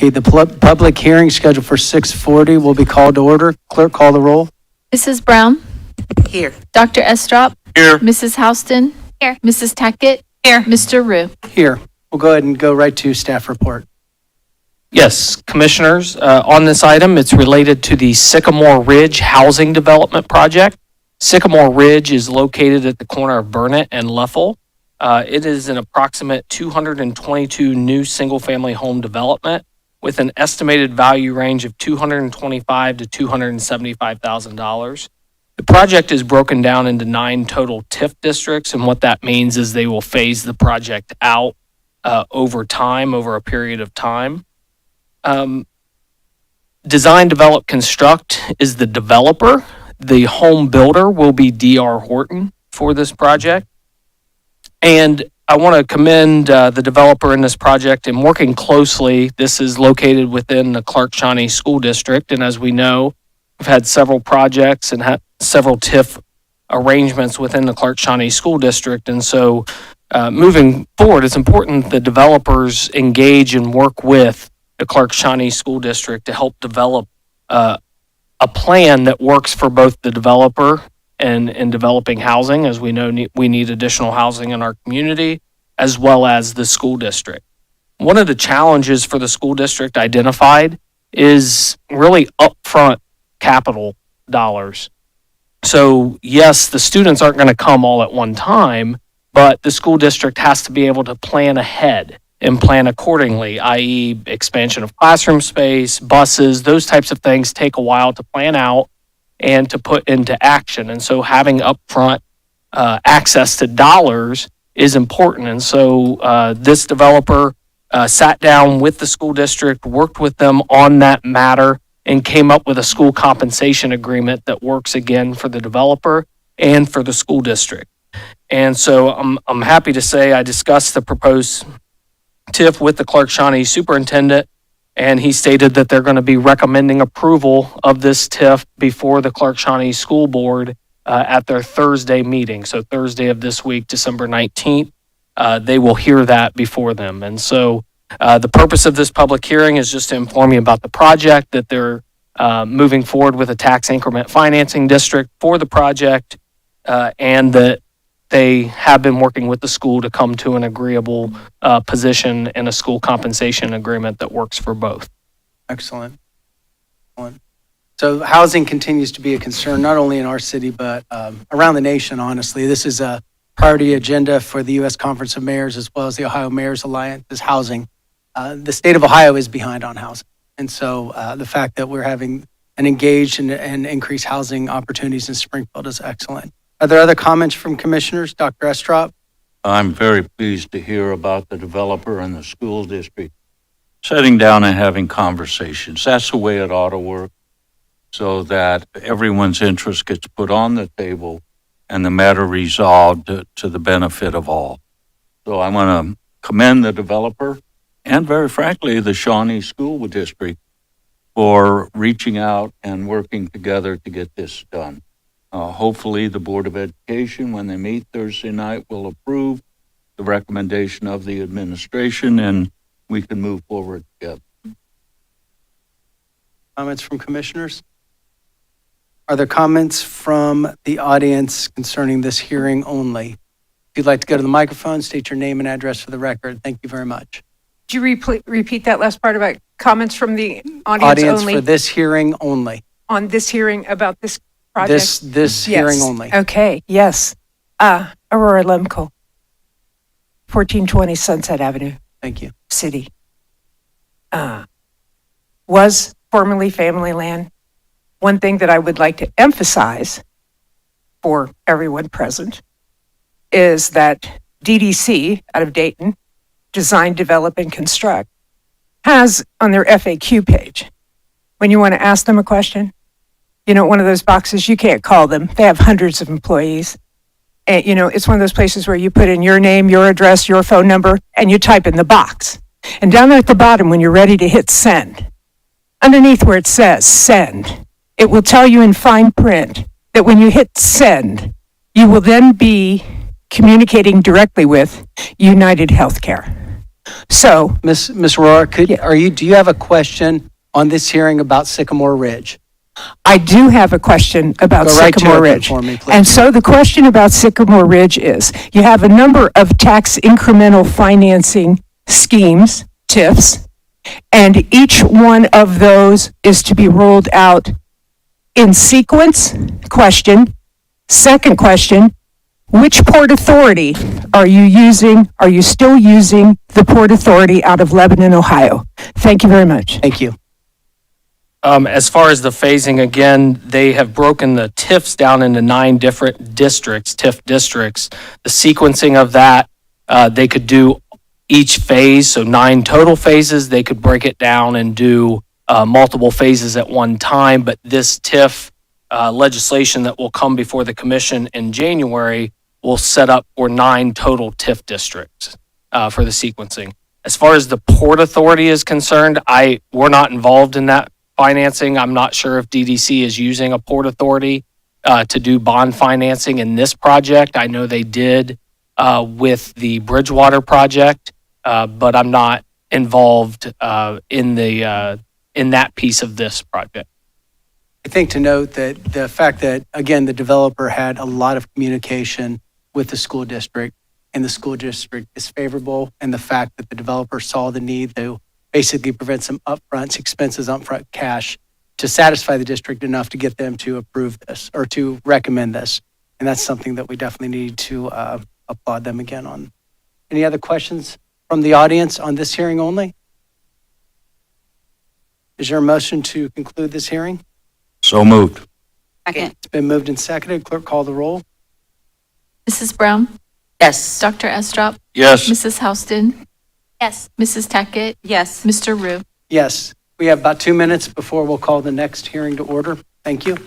Okay, the public hearing scheduled for 6:40 will be called to order. Clerk, call the roll. Mrs. Brown? Here. Dr. Estrop? Here. Mrs. Houston? Here. Mrs. Tackett? Here. Mr. Rue? Here. We'll go ahead and go right to staff report. Yes, Commissioners, on this item, it's related to the Sycamore Ridge Housing Development Project. Sycamore Ridge is located at the corner of Burnett and Leffel. It is an approximate 222 new single-family home development with an estimated value range of $225,000 to $275,000. The project is broken down into 9 total TIF districts, and what that means is they will phase the project out over time, over a period of time. Design, Develop, Construct is the developer. The home builder will be D.R. Horton for this project. And I want to commend the developer in this project in working closely. This is located within the Clark Shawnee School District. And as we know, we've had several projects and had several TIF arrangements within the Clark Shawnee School District. And so moving forward, it's important that developers engage and work with the Clark Shawnee School District to help develop a plan that works for both the developer and in developing housing, as we know we need additional housing in our community, as well as the school district. One of the challenges for the school district identified is really upfront capital dollars. So yes, the students aren't going to come all at one time, but the school district has to be able to plan ahead and plan accordingly, i.e. expansion of classroom space, buses, those types of things take a while to plan out and to put into action. And so having upfront access to dollars is important. And so this developer sat down with the school district, worked with them on that matter, and came up with a school compensation agreement that works again for the developer and for the school district. And so I'm happy to say I discussed the proposed TIF with the Clark Shawnee superintendent, and he stated that they're going to be recommending approval of this TIF before the Clark Shawnee School Board at their Thursday meeting. So Thursday of this week, December 19th, they will hear that before them. And so the purpose of this public hearing is just to inform you about the project, that they're moving forward with a tax increment financing district for the project, and that they have been working with the school to come to an agreeable position in a school compensation agreement that works for both. Excellent. So housing continues to be a concern, not only in our city, but around the nation, honestly. This is a priority agenda for the U.S. Conference of Mayors as well as the Ohio Mayors Alliance is housing. The state of Ohio is behind on housing. And so the fact that we're having an engaged and increased housing opportunities in Springfield is excellent. Are there other comments from commissioners? Dr. Estrop? I'm very pleased to hear about the developer and the school district sitting down and having conversations. That's the way it ought to work, so that everyone's interest gets put on the table and the matter resolved to the benefit of all. So I want to commend the developer and, very frankly, the Shawnee School District for reaching out and working together to get this done. Hopefully, the Board of Education, when they meet Thursday night, will approve the recommendation of the administration, and we can move forward together. Comments from commissioners? Are there comments from the audience concerning this hearing only? If you'd like to go to the microphone, state your name and address for the record. Thank you very much. Could you repeat that last part about comments from the audience only? For this hearing only. On this hearing about this project? This hearing only. Okay, yes. Aurora Lemko, 1420 Sunset Avenue, Thank you. City. Was formerly family land. One thing that I would like to emphasize for everyone present is that DDC out of Dayton, Design, Develop, and Construct, has on their FAQ page, when you want to ask them a question, one of those boxes, you can't call them. They have hundreds of employees. And, it's one of those places where you put in your name, your address, your phone number, and you type in the box. And down there at the bottom, when you're ready to hit send, underneath where it says send, it will tell you in fine print that when you hit send, you will then be communicating directly with United Healthcare. So Ms. Aurora, Yeah. do you have a question on this hearing about Sycamore Ridge? I do have a question about Go right to Sycamore it then Ridge. for me, please. And so the question about Sycamore Ridge is, you have a number of tax incremental financing schemes, TIFs, and each one of those is to be rolled out in sequence. Question. Second question, which port authority are you using? Are you still using the Port Authority out of Lebanon, Ohio? Thank you very much. Thank you. As far as the phasing, again, they have broken the TIFs down into 9 different districts, TIF districts. The sequencing of that, they could do each phase, so 9 total phases. They could break it down and do multiple phases at one time. But this TIF legislation that will come before the commission in January will set up for 9 total TIF districts for the sequencing. As far as the Port Authority is concerned, we're not involved in that financing. I'm not sure if DDC is using a Port Authority to do bond financing in this project. I know they did with the Bridgewater project, but I'm not involved in that piece of this project. I think to note that the fact that, again, the developer had a lot of communication with the school district, and the school district is favorable, and the fact that the developer saw the need to basically prevent some upfront expenses, upfront cash to satisfy the district enough to get them to approve this or to recommend this. And that's something that we definitely need to applaud them again on. Any other questions from the audience on this hearing only? Is there a motion to conclude this hearing? So moved. Second. It's been moved and seconded. Clerk, call the roll. Mrs. Brown? Yes. Dr. Estrop? Yes. Mrs. Houston? Yes. Mrs. Tackett? Yes. Mr. Rue? Yes. We have about 2 minutes before we'll call the next hearing to order. Thank you.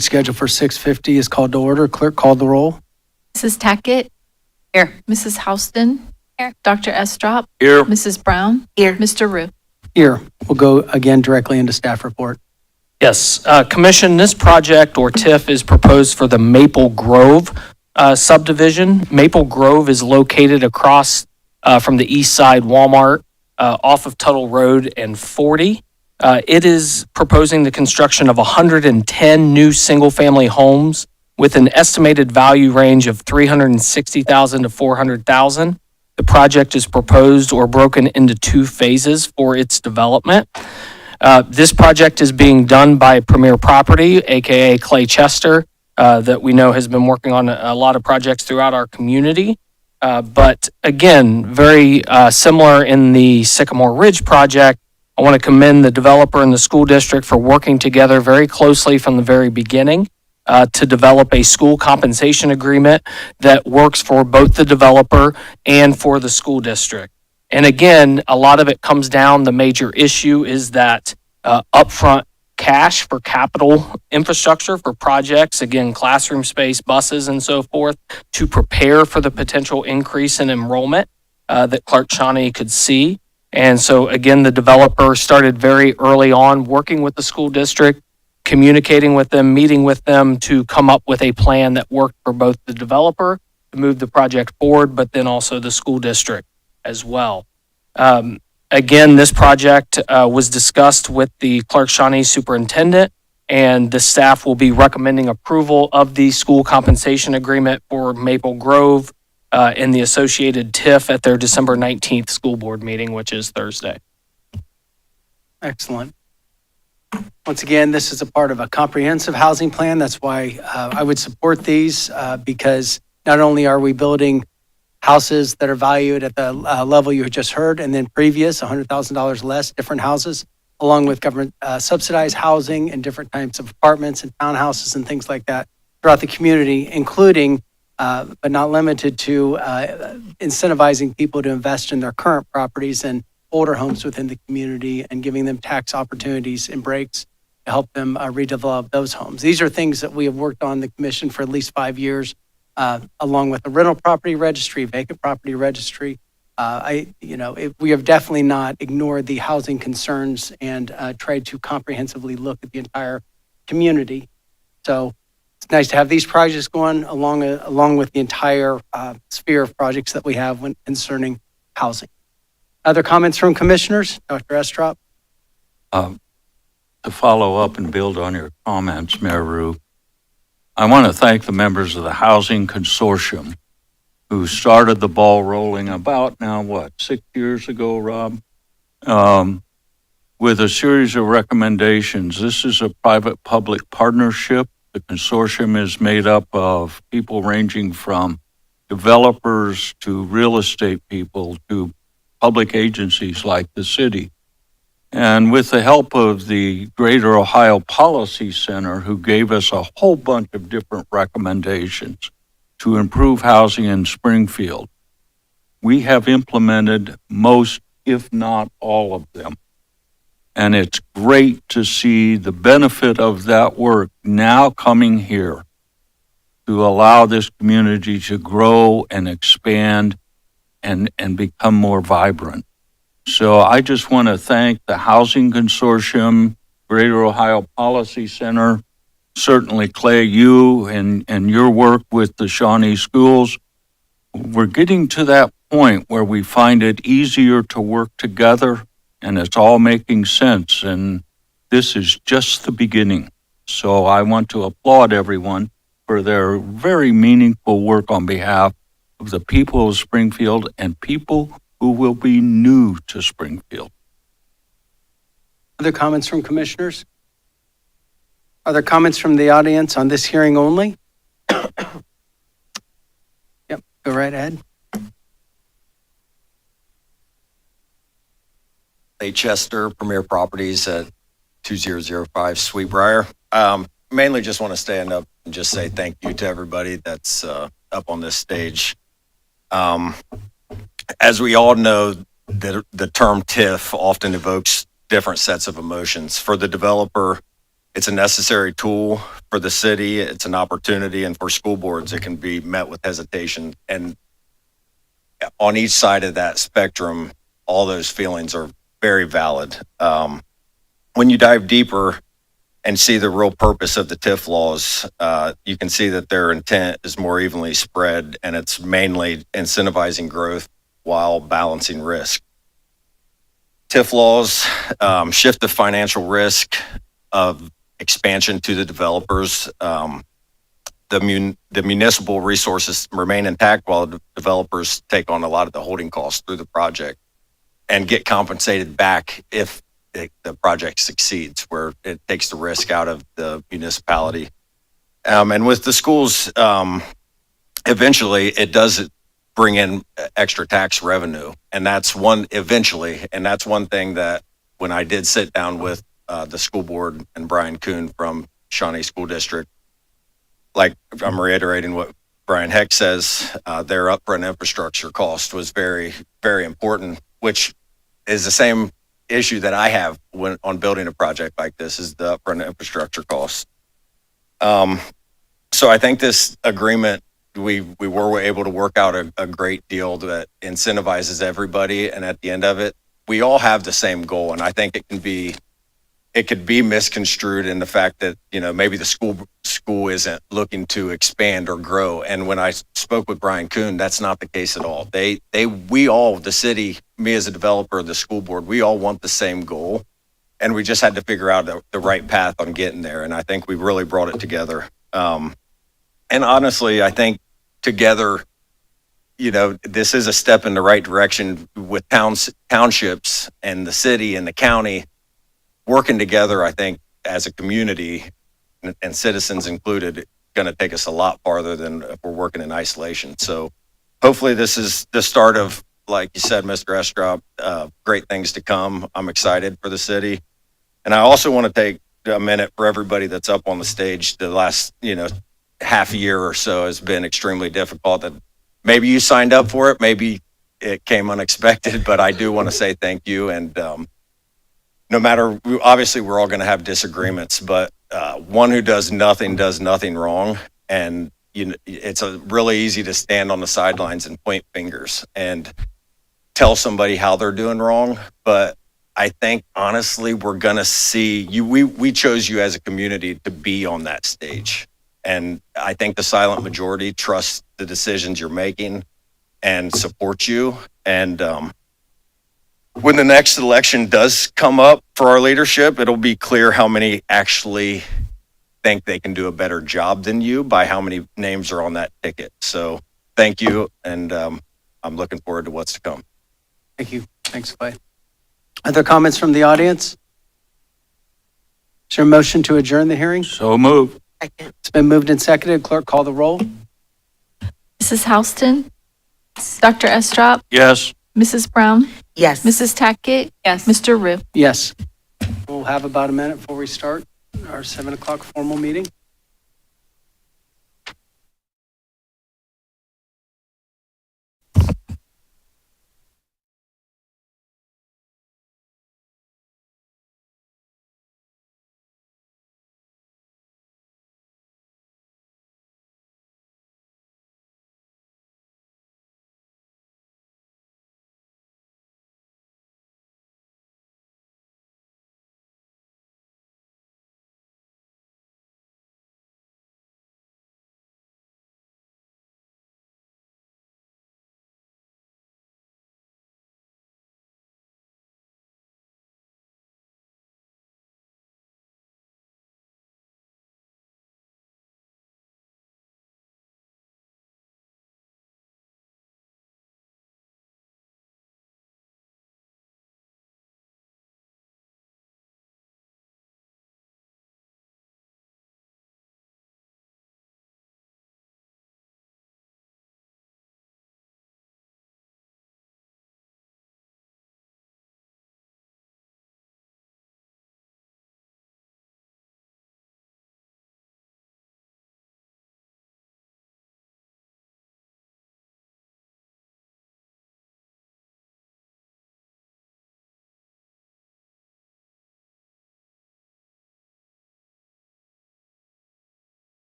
Schedule for 6:50 is called to order. Clerk, call the roll. Mrs. Tackett? Here. Mrs. Houston? Here. Dr. Estrop? Here. Mrs. Brown? Here. Mr. Rue? Here, we'll go again directly into staff report. Yes, Commission, this project or TIF is proposed for the Maple Grove subdivision. Maple Grove is located across from the east side Walmart off of Tuttle Road and 40. It is proposing the construction of 110 new single-family homes with an estimated value range of $360,000 to $400,000. The project is proposed or broken into 2 phases for its development. This project is being done by Premier Property, aka Clay Chester, that we know has been working on a lot of projects throughout our community. But again, very similar in the Sycamore Ridge project. I want to commend the developer and the school district for working together very closely from the very beginning to develop a school compensation agreement that works for both the developer and for the school district. And again, a lot of it comes down, the major issue is that upfront cash for capital infrastructure for projects, again, classroom space, buses, and so forth, to prepare for the potential increase in enrollment that Clark Shawnee could see. And so, again, the developer started very early on working with the school district, communicating with them, meeting with them to come up with a plan that worked for both the developer to move the project forward, but then also the school district as well. Again, this project was discussed with the Clark Shawnee superintendent, and the staff will be recommending approval of the school compensation agreement for Maple Grove and the associated TIF at their December 19th school board meeting, which is Thursday. Excellent. Once again, this is a part of a comprehensive housing plan. That's why I would support these because not only are we building houses that are valued at the level you just heard, and then previous, $100,000 less, different houses, along with government subsidized housing and different types of apartments and townhouses and things like that throughout the community, including, but not limited to, incentivizing people to invest in their current properties and older homes within the community and giving them tax opportunities and breaks to help them redevelop those homes. These are things that we have worked on the commission for at least 5 years. Along with the rental property registry, vacant property registry. We have definitely not ignored the housing concerns and tried to comprehensively look at the entire community. So it's nice to have these projects going along with the entire sphere of projects that we have when concerning housing. Other comments from commissioners? Dr. Estrop? To follow up and build on your comments, Mayor Rue, I want to thank the members of the Housing Consortium who started the ball rolling about now, 6 years ago, Rob? With a series of recommendations. This is a private-public partnership. The consortium is made up of people ranging from developers to real estate people to public agencies like the city. And with the help of the Greater Ohio Policy Center, who gave us a whole bunch of different recommendations to improve housing in Springfield, we have implemented most, if not all of them. And it's great to see the benefit of that work now coming here to allow this community to grow and expand and become more vibrant. So I just want to thank the Housing Consortium, Greater Ohio Policy Center, certainly Clay, you and your work with the Shawnee schools. We're getting to that point where we find it easier to work together and it's all making sense. And this is just the beginning. So I want to applaud everyone for their very meaningful work on behalf of the people of Springfield and people who will be new to Springfield. Other comments from commissioners? Are there comments from the audience on this hearing only? Yep, go right ahead. A Chester, Premier Properties at 2005 Sweetbriar. Mainly just want to stand up and just say thank you to everybody that's up on this stage. As we all know, the term TIF often evokes different sets of emotions. For the developer, it's a necessary tool. For the city, it's an opportunity. And for school boards, it can be met with hesitation. And on each side of that spectrum, all those feelings are very valid. When you dive deeper and see the real purpose of the TIF laws, you can see that their intent is more evenly spread, and it's mainly incentivizing growth while balancing risk. TIF laws shift the financial risk of expansion to the developers. The municipal resources remain intact while the developers take on a lot of the holding costs through the project and get compensated back if the project succeeds, where it takes the risk out of the municipality. And with the schools, eventually it does bring in extra tax revenue. And that's one thing that when I did sit down with the school board and Brian Kuhn from Shawnee School District, like I'm reiterating what Brian Heck says, their upfront infrastructure cost was very, very important, which is the same issue that I have when on building a project like this is the upfront infrastructure cost. So I think this agreement, we were able to work out a great deal that incentivizes everybody. And at the end of it, we all have the same goal. And I think it could be misconstrued in the fact that, maybe the school isn't looking to expand or grow. And when I spoke with Brian Kuhn, that's not the case at all. We all, the city, me as a developer, the school board, we all want the same goal. And we just had to figure out the right path on getting there. And I think we really brought it together. And honestly, I think together, this is a step in the right direction with townships and the city and the county working together. I think as a community and citizens included, going to take us a lot farther than if we're working in isolation. So hopefully this is the start of, like you said, Mr. Estrop, great things to come. I'm excited for the city. And I also want to take a minute for everybody that's up on the stage. The last, half year or so has been extremely difficult. That maybe you signed up for it, maybe it came unexpected, but I do want to say thank you. And no matter, obviously we're all going to have disagreements, but one who does nothing wrong. And it's really easy to stand on the sidelines and point fingers and tell somebody how they're doing wrong. But I think honestly, we're going to see you. We chose you as a community to be on that stage. And I think the silent majority trusts the decisions you're making and support you. And when the next election does come up for our leadership, it'll be clear how many actually think they can do a better job than you by how many names are on that ticket. So thank you. And I'm looking forward to what's to come. Thank you. Thanks, Clay. Other comments from the audience? Is there a motion to adjourn the hearing? So move. Second. It's been moved and seconded. Clerk, call the roll. Mrs. Houston? Dr. Estrop? Yes. Mrs. Brown? Yes. Mrs. Tackett? Yes. Mr. Rue? Yes. We'll have about a minute before we start our 7 o'clock formal meeting.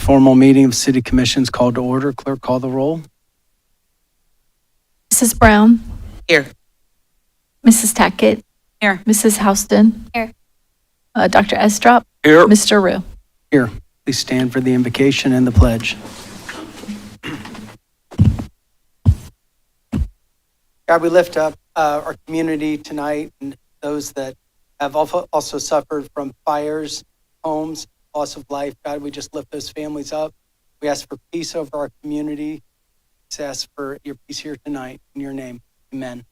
Formal meeting of City Commission's called to order. Clerk, call the roll. Mrs. Brown? Here. Mrs. Tackett? Here. Mrs. Houston? Here. Dr. Estrop? Here. Mr. Rue? Here, please stand for the invocation and the pledge. God, we lift up our community tonight and those that have also suffered from fires, homes, loss of life. God, we just lift those families up. We ask for peace over our community. We ask for your peace here tonight. In your name, amen.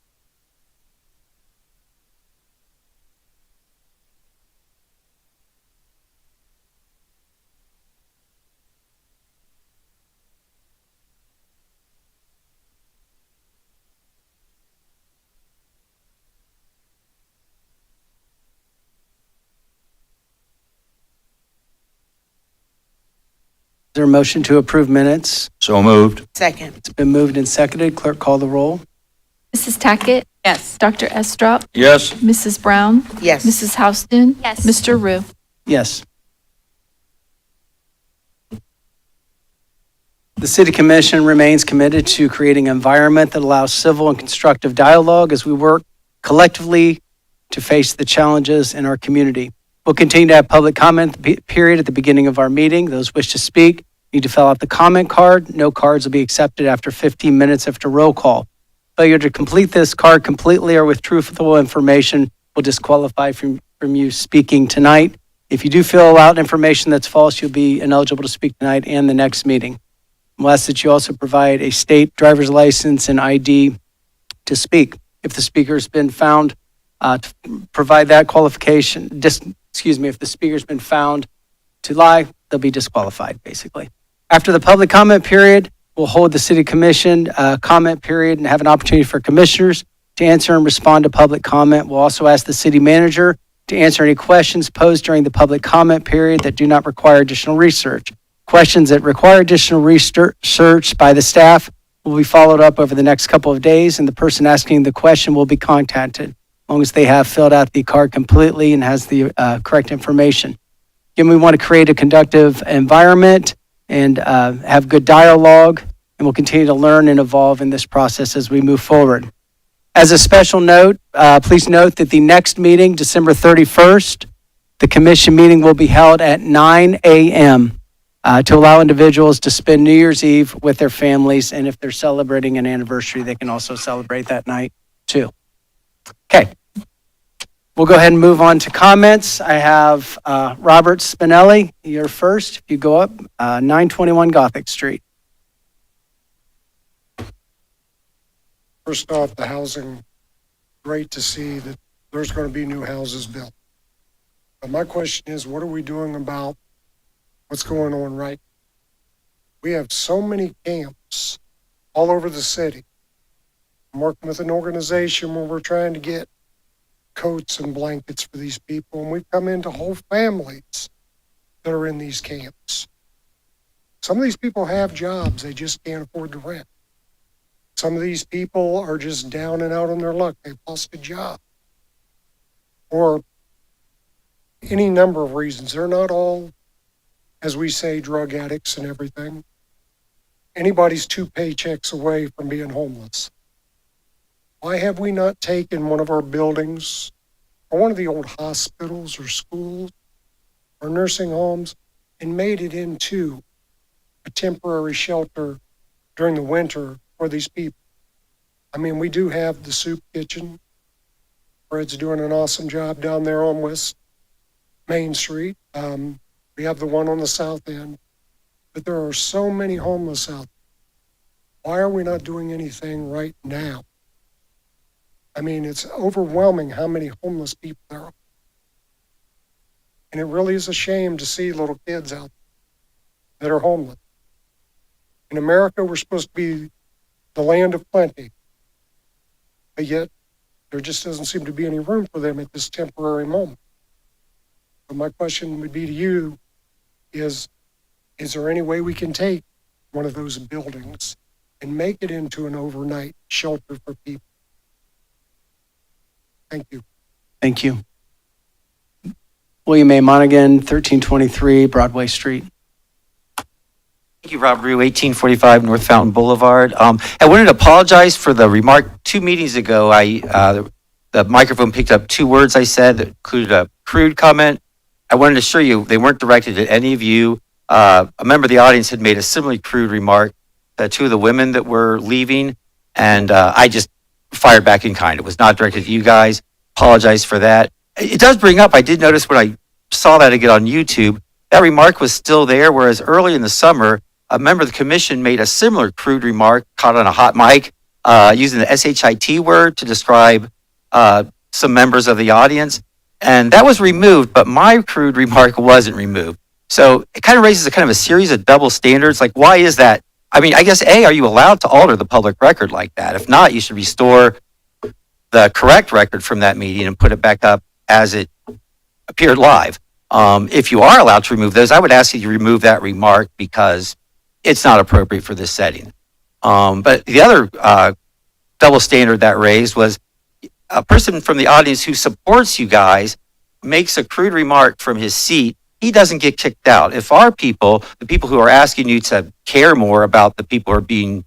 there a motion to approve minutes? So moved. Second. It's been moved and seconded. Clerk, call the roll. Mrs. Tackett, Yes. Dr. Estrop, Yes. Mrs. Brown, Yes. Mrs. Houston, Yes. Mr. Rue. Yes. The City Commission remains committed to creating an environment that allows civil and constructive dialogue as we work collectively to face the challenges in our community. We'll continue to have public comment period at the beginning of our meeting. Those wish to speak need to fill out the comment card. No cards will be accepted after 15 minutes after roll call. Failure to complete this card completely or with truthful information will disqualify from you speaking tonight. If you do fill out information that's false, you'll be ineligible to speak tonight and the next meeting. We'll ask that you also provide a state driver's license and ID to speak. If the speaker's been found to provide that qualification, if the speaker's been found to lie, they'll be disqualified, basically. After the public comment period, we'll hold the City Commission comment period and have an opportunity for commissioners to answer and respond to public comment. We'll also ask the city manager to answer any questions posed during the public comment period that do not require additional research. Questions that require additional research by the staff will be followed up over the next couple of days, and the person asking the question will be contacted as long as they have filled out the card completely and has the correct information. Again, we want to create a conductive environment and have good dialogue, and we'll continue to learn and evolve in this process as we move forward. As a special note, please note that the next meeting, December 31st, the commission meeting will be held at 9 a.m. To allow individuals to spend New Year's Eve with their families, and if they're celebrating an anniversary, they can also celebrate that night too. Okay. We'll go ahead and move on to comments. I have Robert Spinelli, you're first. If you go up, 921 Gothic Street. First off, the housing, great to see that there's going to be new houses built. But my question is, what are we doing about what's going on right now? We have so many camps all over the city. I'm working with an organization where we're trying to get coats and blankets for these people, and we've come into whole families that are in these camps. Some of these people have jobs, they just can't afford to rent. Some of these people are just down and out on their luck. They've lost a job. Or any number of reasons. They're not all, as we say, drug addicts and everything. Anybody's 2 paychecks away from being homeless. Why have we not taken one of our buildings or one of the old hospitals or schools or nursing homes and made it into a temporary shelter during the winter for these people? I mean, we do have the soup kitchen. Fred's doing an awesome job down there on West Main Street. We have the one on the south end. But there are so many homeless out there. Why are we not doing anything right now? I mean, it's overwhelming how many homeless people there are. And it really is a shame to see little kids out there that are homeless. In America, we're supposed to be the land of plenty. But yet, there just doesn't seem to be any room for them at this temporary moment. So my question would be to you is there any way we can take one of those buildings and make it into an overnight shelter for people? Thank you. Thank you. William A. Monaghan, 1323 Broadway Street. Thank you, Rob Rue, 1845 North Fountain Boulevard. I wanted to apologize for the remark 2 meetings ago. The microphone picked up 2 words I said that included a crude comment. I wanted to assure you they weren't directed at any of you. A member of the audience had made a similarly crude remark to 2 of the women that were leaving, and I just fired back in kind. It was not directed at you guys. Apologize for that. It does bring up, I did notice when I saw that again on YouTube, that remark was still there, whereas early in the summer, a member of the commission made a similar crude remark caught on a hot mic using the SHIT word to describe some members of the audience. And that was removed, but my crude remark wasn't removed. So it kind of raises a kind of a series of double standards. Like, why is that? I mean, I guess, A, are you allowed to alter the public record like that? If not, you should restore the correct record from that meeting and put it back up as it appeared live. If you are allowed to remove those, I would ask you to remove that remark because it's not appropriate for this setting. But the other double standard that raised was a person from the audience who supports you guys makes a crude remark from his seat, he doesn't get kicked out. If our people, the people who are asking you to care more about the people who are being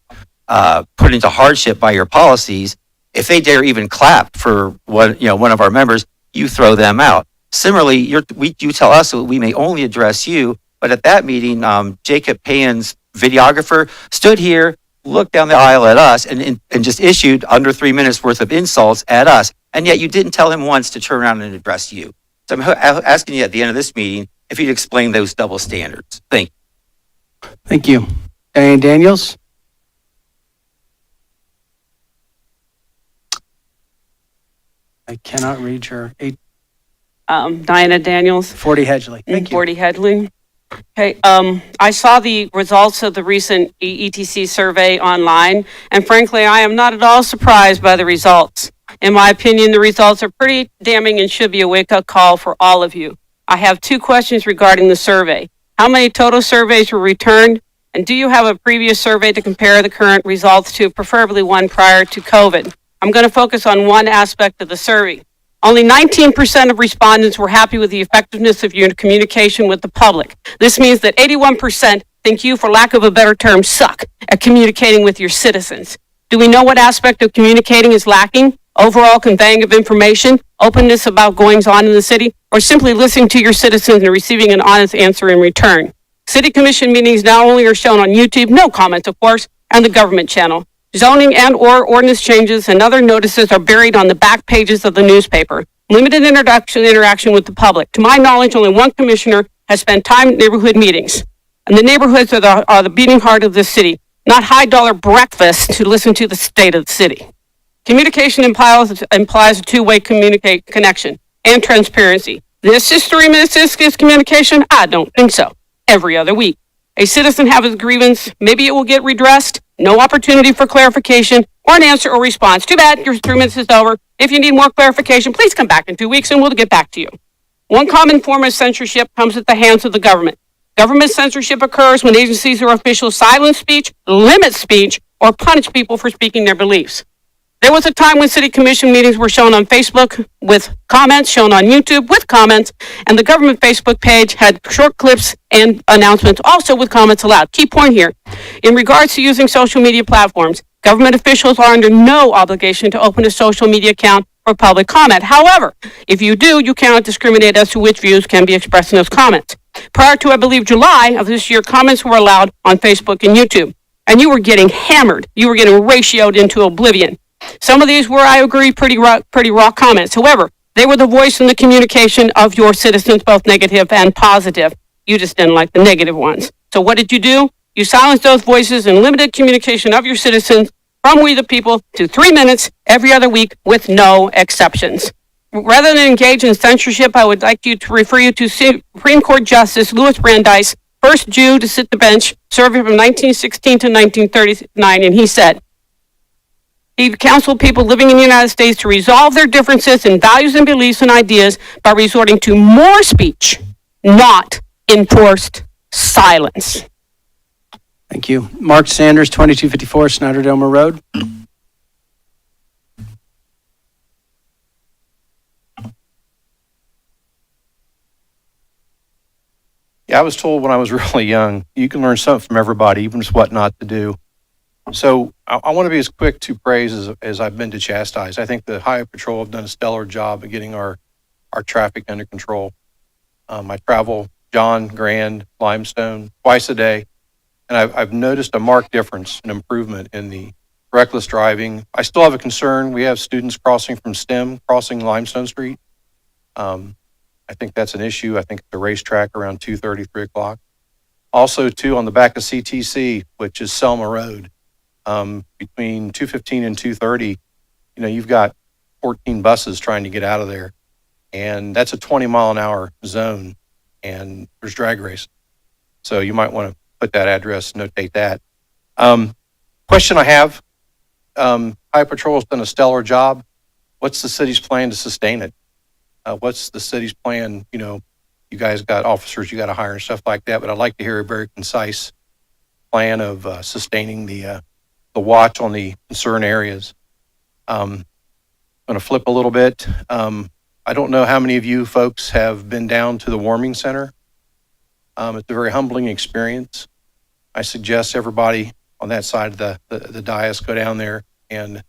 put into hardship by your policies, if they dare even clap for one of our members, you throw them out. Similarly, you tell us that we may only address you, but at that meeting, Jacob Payan's videographer stood here, looked down the aisle at us, and just issued under 3 minutes worth of insults at us. And yet you didn't tell him once to turn around and address you. So I'm asking you at the end of this meeting if you'd explain those double standards. Thank you. Thank you. Diane Daniels? I cannot read your 840 Diana Daniels, Hedgley. Thank you. 40 Headley. Okay, I saw the results of the recent ETC survey online, and frankly, I am not at all surprised by the results. In my opinion, the results are pretty damning and should be a wake-up call for all of you. I have 2 questions regarding the survey. How many total surveys were returned? And do you have a previous survey to compare the current results to, preferably one prior to COVID? I'm going to focus on one aspect of the survey. Only 19% of respondents were happy with the effectiveness of your communication with the public. This means that 81% think you, for lack of a better term, suck at communicating with your citizens. Do we know what aspect of communicating is lacking? Overall conveying of information, openness about goings on in the city, or simply listening to your citizens and receiving an honest answer in return? City Commission meetings now only are shown on YouTube, no comments of course, and the government channel. Zoning and or ordinance changes and other notices are buried on the back pages of the newspaper. Limited interaction with the public. To my knowledge, only one commissioner has spent time at neighborhood meetings. And the neighborhoods are the beating heart of this city, not high-dollar breakfast to listen to the state of the city. Communication implies a two-way connection and transparency. This is 3 minutes, this is communication? I don't think so. Every other week. A citizen has a grievance, maybe it will get redressed, no opportunity for clarification or an answer or response. Too bad, your 3 minutes is over. If you need more clarification, please come back in 2 weeks and we'll get back to you. One common form of censorship comes at the hands of the government. Government censorship occurs when agencies or officials silence speech, limit speech, or punish people for speaking their beliefs. There was a time when city commission meetings were shown on Facebook with comments, shown on YouTube with comments, and the government Facebook page had short clips and announcements also with comments allowed. Key point here, in regards to using social media platforms, government officials are under no obligation to open a social media account for public comment. However, if you do, you cannot discriminate as to which views can be expressed in those comments. Prior to, I believe, July of this year, comments were allowed on Facebook and YouTube, and you were getting hammered. You were getting ratioed into oblivion. Some of these were, I agree, pretty raw comments. However, they were the voice and the communication of your citizens, both negative and positive. You just didn't like the negative ones. So what did you do? You silenced those voices and limited communication of your citizens from we the people to 3 minutes every other week with no exceptions. Rather than engage in censorship, I would like you to refer you to Supreme Court Justice Louis Brandeis, first Jew to sit the bench, serving from 1916 to 1939, and he said, he counseled people living in the United States to resolve their differences in values and beliefs and ideas by resorting to more speech, not enforced silence. Thank you. Mark Sanders, 2254 Snyder-Domer Road. Yeah, I was told when I was really young, you can learn something from everybody, even just what not to do. So I want to be as quick to praise as I've been to chastise. I think the Highway Patrol have done a stellar job of getting our traffic under control. I travel John, Grand, Limestone twice a day, and I've noticed a marked difference, an improvement in the reckless driving. I still have a concern. We have students crossing from STEM, crossing Limestone Street. I think that's an issue. I think the racetrack around 2:30, 3 o'clock. Also, too, on the back of CTC, which is Selma Road, between 2:15 and 2:30, you've got 14 buses trying to get out of there. And that's a 20-mile-an-hour zone, and there's drag racing. So you might want to put that address, notate that. Question I have, Highway Patrol has done a stellar job. What's the city's plan to sustain it? What's the city's plan, you guys got officers you got to hire and stuff like that, but I'd like to hear a very concise plan of sustaining the watch on the concerned areas. Going to flip a little bit. I don't know how many of you folks have been down to the warming center. It's a very humbling experience. I suggest everybody on that side of the dais go down there, and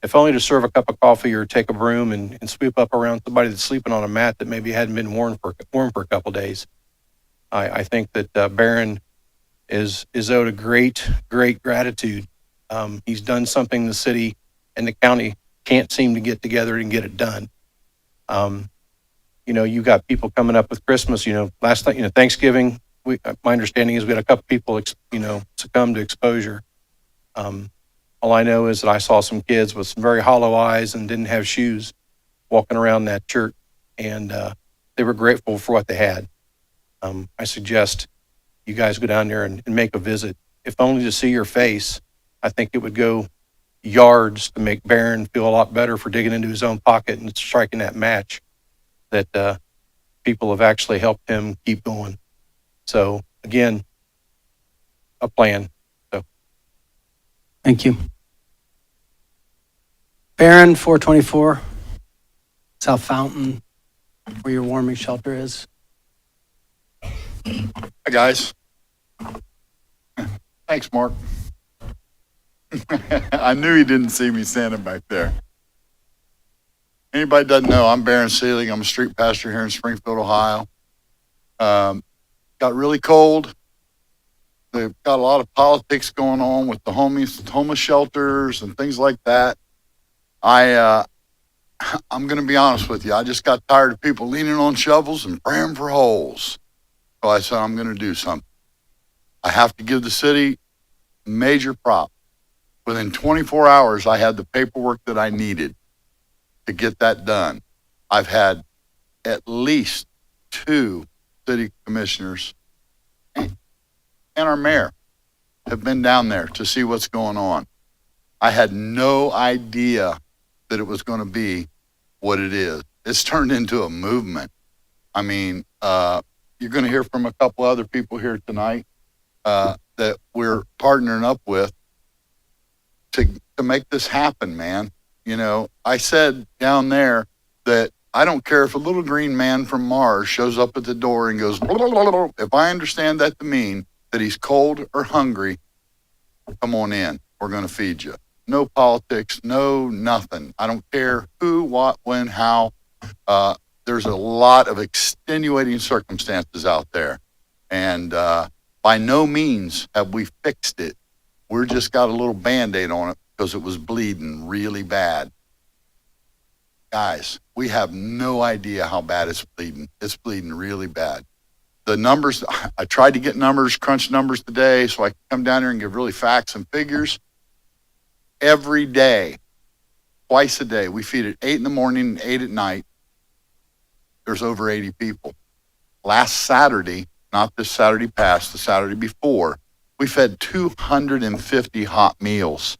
if only to serve a cup of coffee or take a broom and sweep up around somebody that's sleeping on a mat that maybe hadn't been warm for a couple days. I think that Barron is owed a great gratitude. He's done something the city and the county can't seem to get together and get it done. You got people coming up with Christmas. Last night, Thanksgiving. My understanding is we had a couple people, succumb to exposure. All I know is that I saw some kids with some very hollow eyes and didn't have shoes walking around that church, and they were grateful for what they had. I suggest you guys go down there and make a visit, if only to see your face. I think it would go yards to make Barron feel a lot better for digging into his own pocket and striking that match that people have actually helped him keep going. So again, a plan. Thank you. Barron, 424, South Fountain, where your warming shelter is. Hi, guys. Thanks, Mark. I knew he didn't see me standing back there. Anybody doesn't know, I'm Barron Seelig. I'm a street pastor here in Springfield, Ohio. Got really cold. They've got a lot of politics going on with the homeless shelters and things like that. I'm going to be honest with you. I just got tired of people leaning on shovels and praying for holes. So I said, I'm going to do something. I have to give the city major prop. Within 24 hours, I had the paperwork that I needed to get that done. I've had at least 2 city commissioners and our mayor have been down there to see what's going on. I had no idea that it was going to be what it is. It's turned into a movement. I mean, you're going to hear from a couple other people here tonight that we're partnering up with to make this happen, man. I said down there that I don't care if a little green man from Mars shows up at the door and goes, blah, blah, blah, blah. If I understand that to mean that he's cold or hungry, come on in. We're going to feed you. No politics, no nothing. I don't care who, what, when, how. There's a lot of extenuating circumstances out there. And by no means have we fixed it. We're just got a little Band-Aid on it because it was bleeding really bad. Guys, we have no idea how bad it's bleeding. It's bleeding really bad. The numbers, I tried to get crunch numbers today so I could come down here and give really facts and figures. Every day, twice a day, we feed at 8 in the morning and 8 at night. There's over 80 people. Last Saturday, not this Saturday past, the Saturday before, we fed 250 hot meals.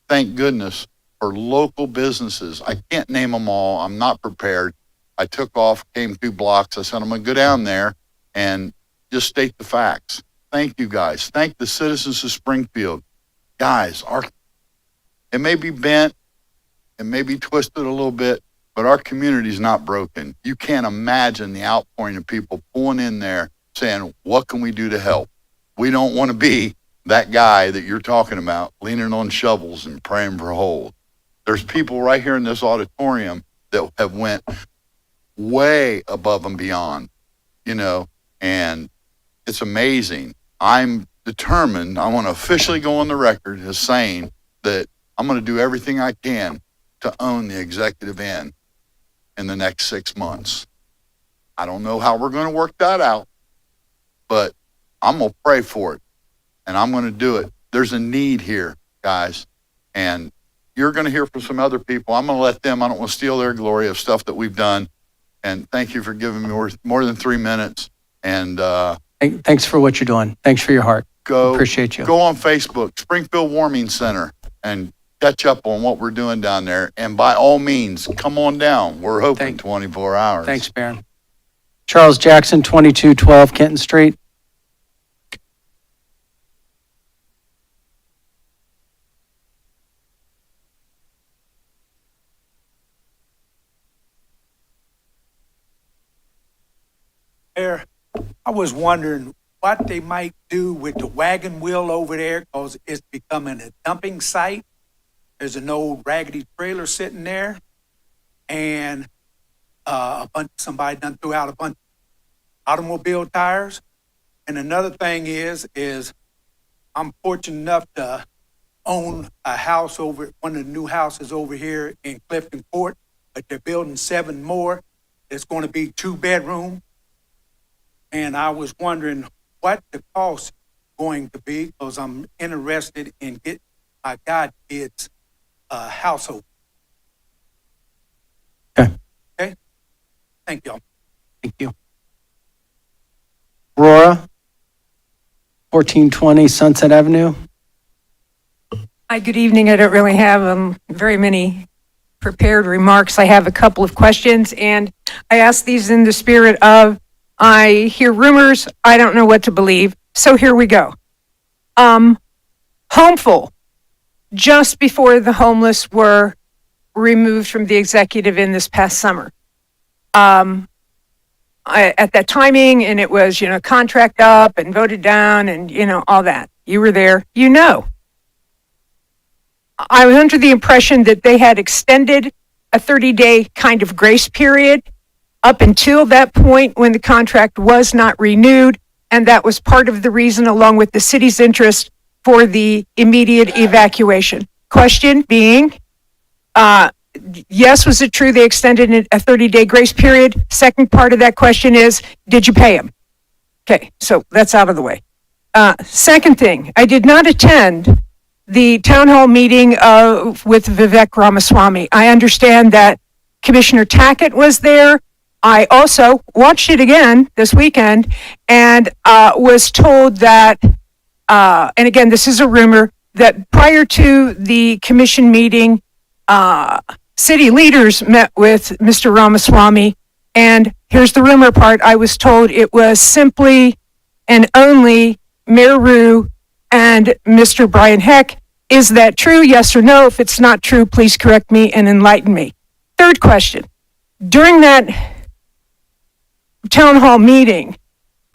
Thank goodness for local businesses. I can't name them all. I'm not prepared. I took off, came 2 blocks. I said, I'm going to go down there and just state the facts. Thank you, guys. Thank the citizens of Springfield. Guys, it may be bent, it may be twisted a little bit, but our community is not broken. You can't imagine the outpouring of people pulling in there saying, what can we do to help? We don't want to be that guy that you're talking about, leaning on shovels and praying for holes. There's people right here in this auditorium that have went way above and beyond, and it's amazing. I'm determined, I want to officially go on the record as saying that I'm going to do everything I can to own the executive end in the next 6 months. I don't know how we're going to work that out, but I'm going to pray for it, and I'm going to do it. There's a need here, guys, and you're going to hear from some other people. I'm going to let them, I don't want to steal their glory of stuff that we've done, and thank you for giving me more than 3 minutes, and Thanks for what you're doing. Thanks for your heart. Appreciate you. Go on Facebook, Springfield Warming Center, and catch up on what we're doing down there, and by all means, come on down. We're open 24 hours. Thanks, Barron. Charles Jackson, 2212 Kenton Street. Mayor, I was wondering what they might do with the wagon wheel over there because it's becoming a dumping site. There's an old raggedy trailer sitting there, and somebody done threw out a bunch of automobile tires. And another thing is I'm fortunate enough to own a house over one of the new houses over here in Clifton Court, but they're building 7 more. It's going to be 2-bedroom. And I was wondering what the cost is going to be because I'm interested in getting my godkids a household. Okay. Okay? Thank y'all. Thank you. Aurora, 1420 Sunset Avenue. Hi, good evening. I don't really have very many prepared remarks. I have a couple of questions, and I ask these in the spirit of I hear rumors, I don't know what to believe, so here we go. Homeful, just before the homeless were removed from the executive in this past summer. At that timing, and it was, contract up and voted down and, all that. You were there, I was under the impression that they had extended a 30-day kind of grace period up until that point when the contract was not renewed, and that was part of the reason, along with the city's interest, for the immediate evacuation. Question being, yes, was it true they extended a 30-day grace period? Second part of that question is, did you pay them? Okay, so that's out of the way. Second thing, I did not attend the town hall meeting with Vivek Ramaswamy. I understand that Commissioner Tackett was there. I also watched it again this weekend and was told that, and again, this is a rumor, that prior to the commission meeting, city leaders met with Mr. Ramaswamy. And here's the rumor part. I was told it was simply and only Mayor Rue and Mr. Brian Heck. Is that true? Yes or no? If it's not true, please correct me and enlighten me. Third question. During that town hall meeting,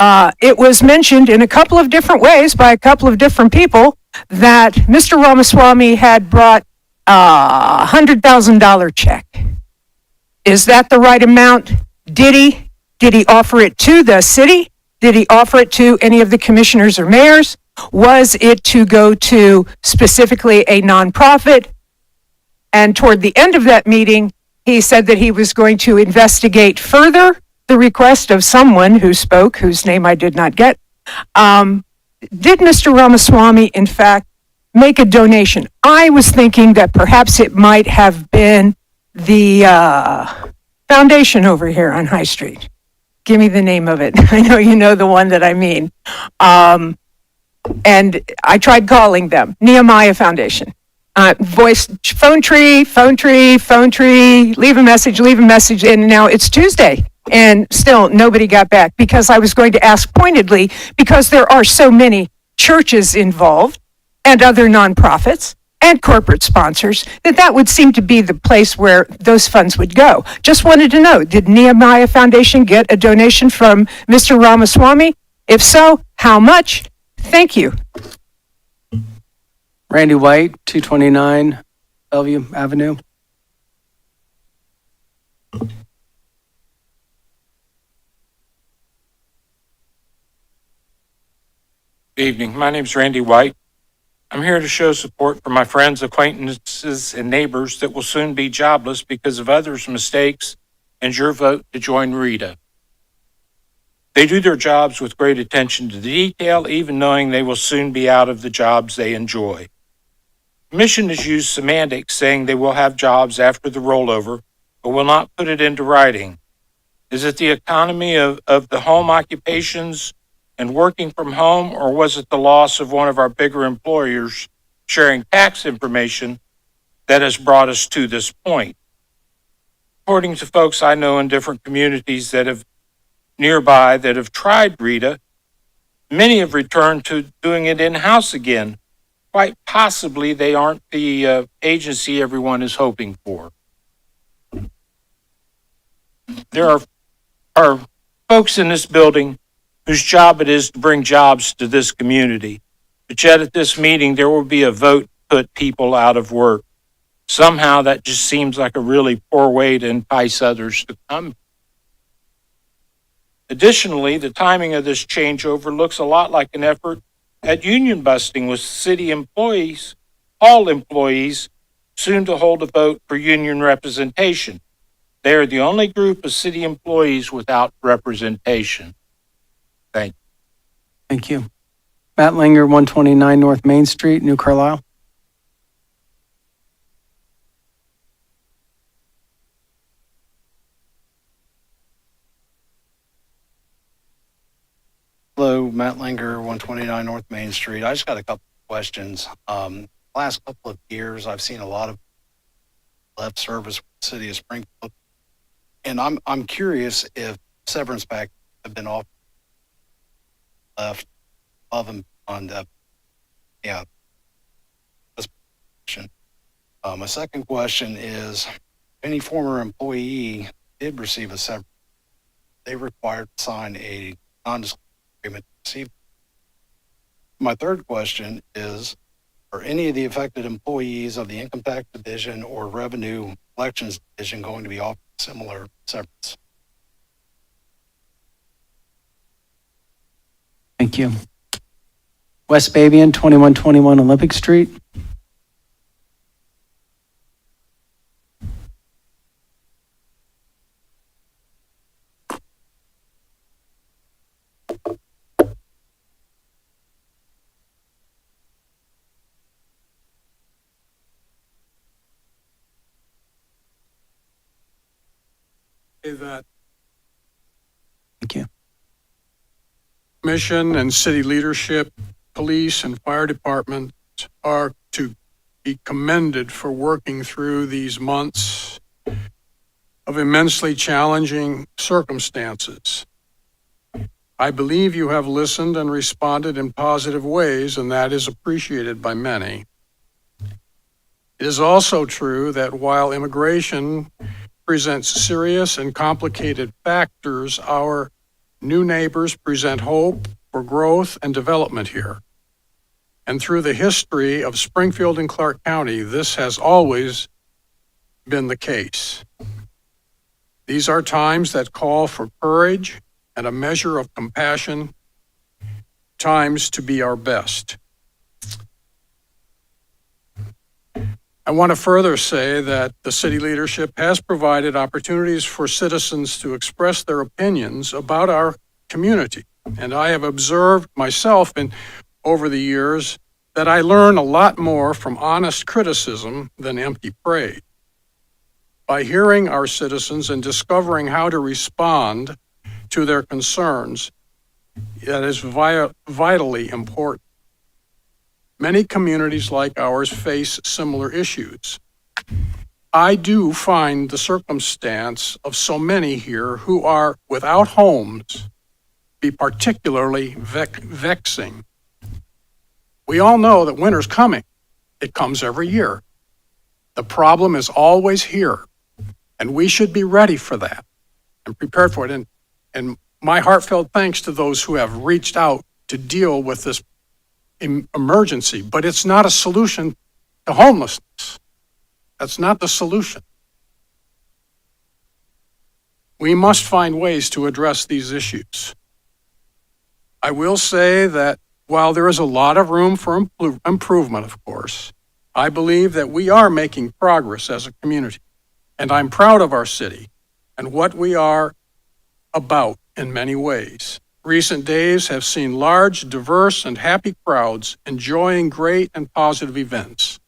it was mentioned in a couple of different ways by a couple of different people that Mr. Ramaswamy had brought a $100,000 check. Is that the right amount? Did he? Did he offer it to the city? Did he offer it to any of the commissioners or mayors? Was it to go to specifically a nonprofit? And toward the end of that meeting, he said that he was going to investigate further the request of someone who spoke, whose name I did not get. Did Mr. Ramaswamy, in fact, make a donation? I was thinking that perhaps it might have been the foundation over here on High Street. Give me the name of it. I know you know the one that I mean. And I tried calling them, Nehemiah Foundation. Phone tree, leave a message, and now it's Tuesday. And still nobody got back because I was going to ask pointedly, because there are so many churches involved and other nonprofits and corporate sponsors, that would seem to be the place where those funds would go. Just wanted to know, did Nehemiah Foundation get a donation from Mr. Ramaswamy? If so, how much? Thank you. Randy White, 229 Bellevue Avenue. Good evening. My name is Randy White. I'm here to show support for my friends, acquaintances, and neighbors that will soon be jobless because of others' mistakes and your vote to join Rita. They do their jobs with great attention to detail, even knowing they will soon be out of the jobs they enjoy. The Commission has used semantics, saying they will have jobs after the rollover, but will not put it into writing. Is it the economy of the home occupations and working from home, or was it the loss of one of our bigger employers sharing tax information that has brought us to this point? According to folks I know in different communities that have nearby that have tried Rita. Many have returned to doing it in-house again. Quite possibly they aren't the agency everyone is hoping for. There are folks in this building whose job it is to bring jobs to this community. But yet at this meeting, there will be a vote to put people out of work. Somehow that just seems like a really poor way to entice others to come. Additionally, the timing of this changeover looks a lot like an effort at union busting with city employees, all employees, soon to hold a vote for union representation. They are the only group of city employees without representation. Thank you. Thank you. Matt Langer, 129 North Main Street, New Carlisle. Hello, Matt Langer, 129 North Main Street. I just got a couple of questions. Last couple of years, I've seen a lot of left service with the city of Springfield. And I'm curious if severance packages have been offered left above and beyond that. Yeah. That's my question. My second question is, if any former employee did receive a severance, they required to sign a non-disclosure agreement to receive. My third question is, are any of the affected employees of the Income Tax Division or Revenue Collections Division going to be offered similar severance? Thank you. Wes Babian, 2121 Olympic Street. That Thank you. commission and city leadership, police and fire departments are to be commended for working through these months of immensely challenging circumstances. I believe you have listened and responded in positive ways, and that is appreciated by many. It is also true that while immigration presents serious and complicated factors, our new neighbors present hope for growth and development here. And through the history of Springfield and Clark County, this has always been the case. These are times that call for courage and a measure of compassion, times to be our best. I want to further say that the city leadership has provided opportunities for citizens to express their opinions about our community. And I have observed myself over the years that I learn a lot more from honest criticism than empty praise. By hearing our citizens and discovering how to respond to their concerns, that is vitally important. Many communities like ours face similar issues. I do find the circumstance of so many here who are without homes be particularly vexing. We all know that winter's coming. It comes every year. The problem is always here, and we should be ready for that and prepared for it. And my heartfelt thanks to those who have reached out to deal with this emergency, but it's not a solution to homelessness. That's not the solution. We must find ways to address these issues. I will say that while there is a lot of room for improvement, of course, I believe that we are making progress as a community, and I'm proud of our city and what we are about in many ways. Recent days have seen large, diverse, and happy crowds enjoying great and positive events.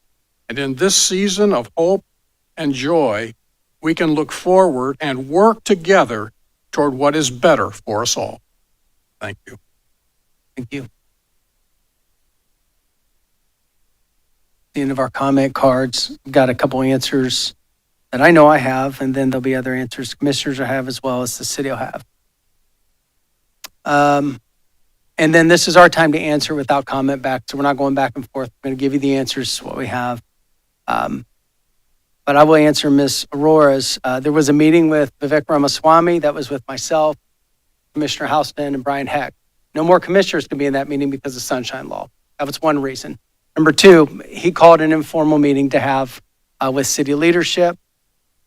And in this season of hope and joy, we can look forward and work together toward what is better for us all. Thank you. Thank you. The end of our comment cards. We've got a couple answers that I know I have, and then there'll be other answers commissioners will have as well as the city will have. And then this is our time to answer without comment back, so we're not going back and forth. We're going to give you the answers, what we have. But I will answer Ms. Aurora's. There was a meeting with Vivek Ramaswamy that was with myself, Commissioner Houston, and Brian Heck. No more commissioners can be in that meeting because of Sunshine Law. That was one reason. Number two, he called an informal meeting to have with city leadership,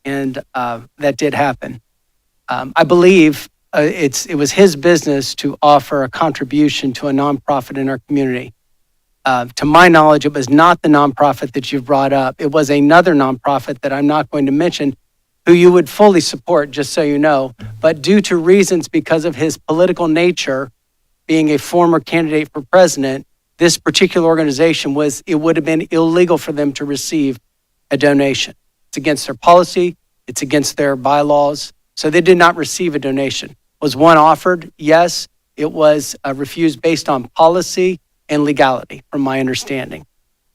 and that did happen. I believe it was his business to offer a contribution to a nonprofit in our community. To my knowledge, it was not the nonprofit that you've brought up. It was another nonprofit that I'm not going to mention, who you would fully support, just so you know. But due to reasons because of his political nature, being a former candidate for president, this particular organization it would have been illegal for them to receive a donation. It's against their policy. It's against their bylaws. So they did not receive a donation. Was one offered? Yes. It was refused based on policy and legality, from my understanding.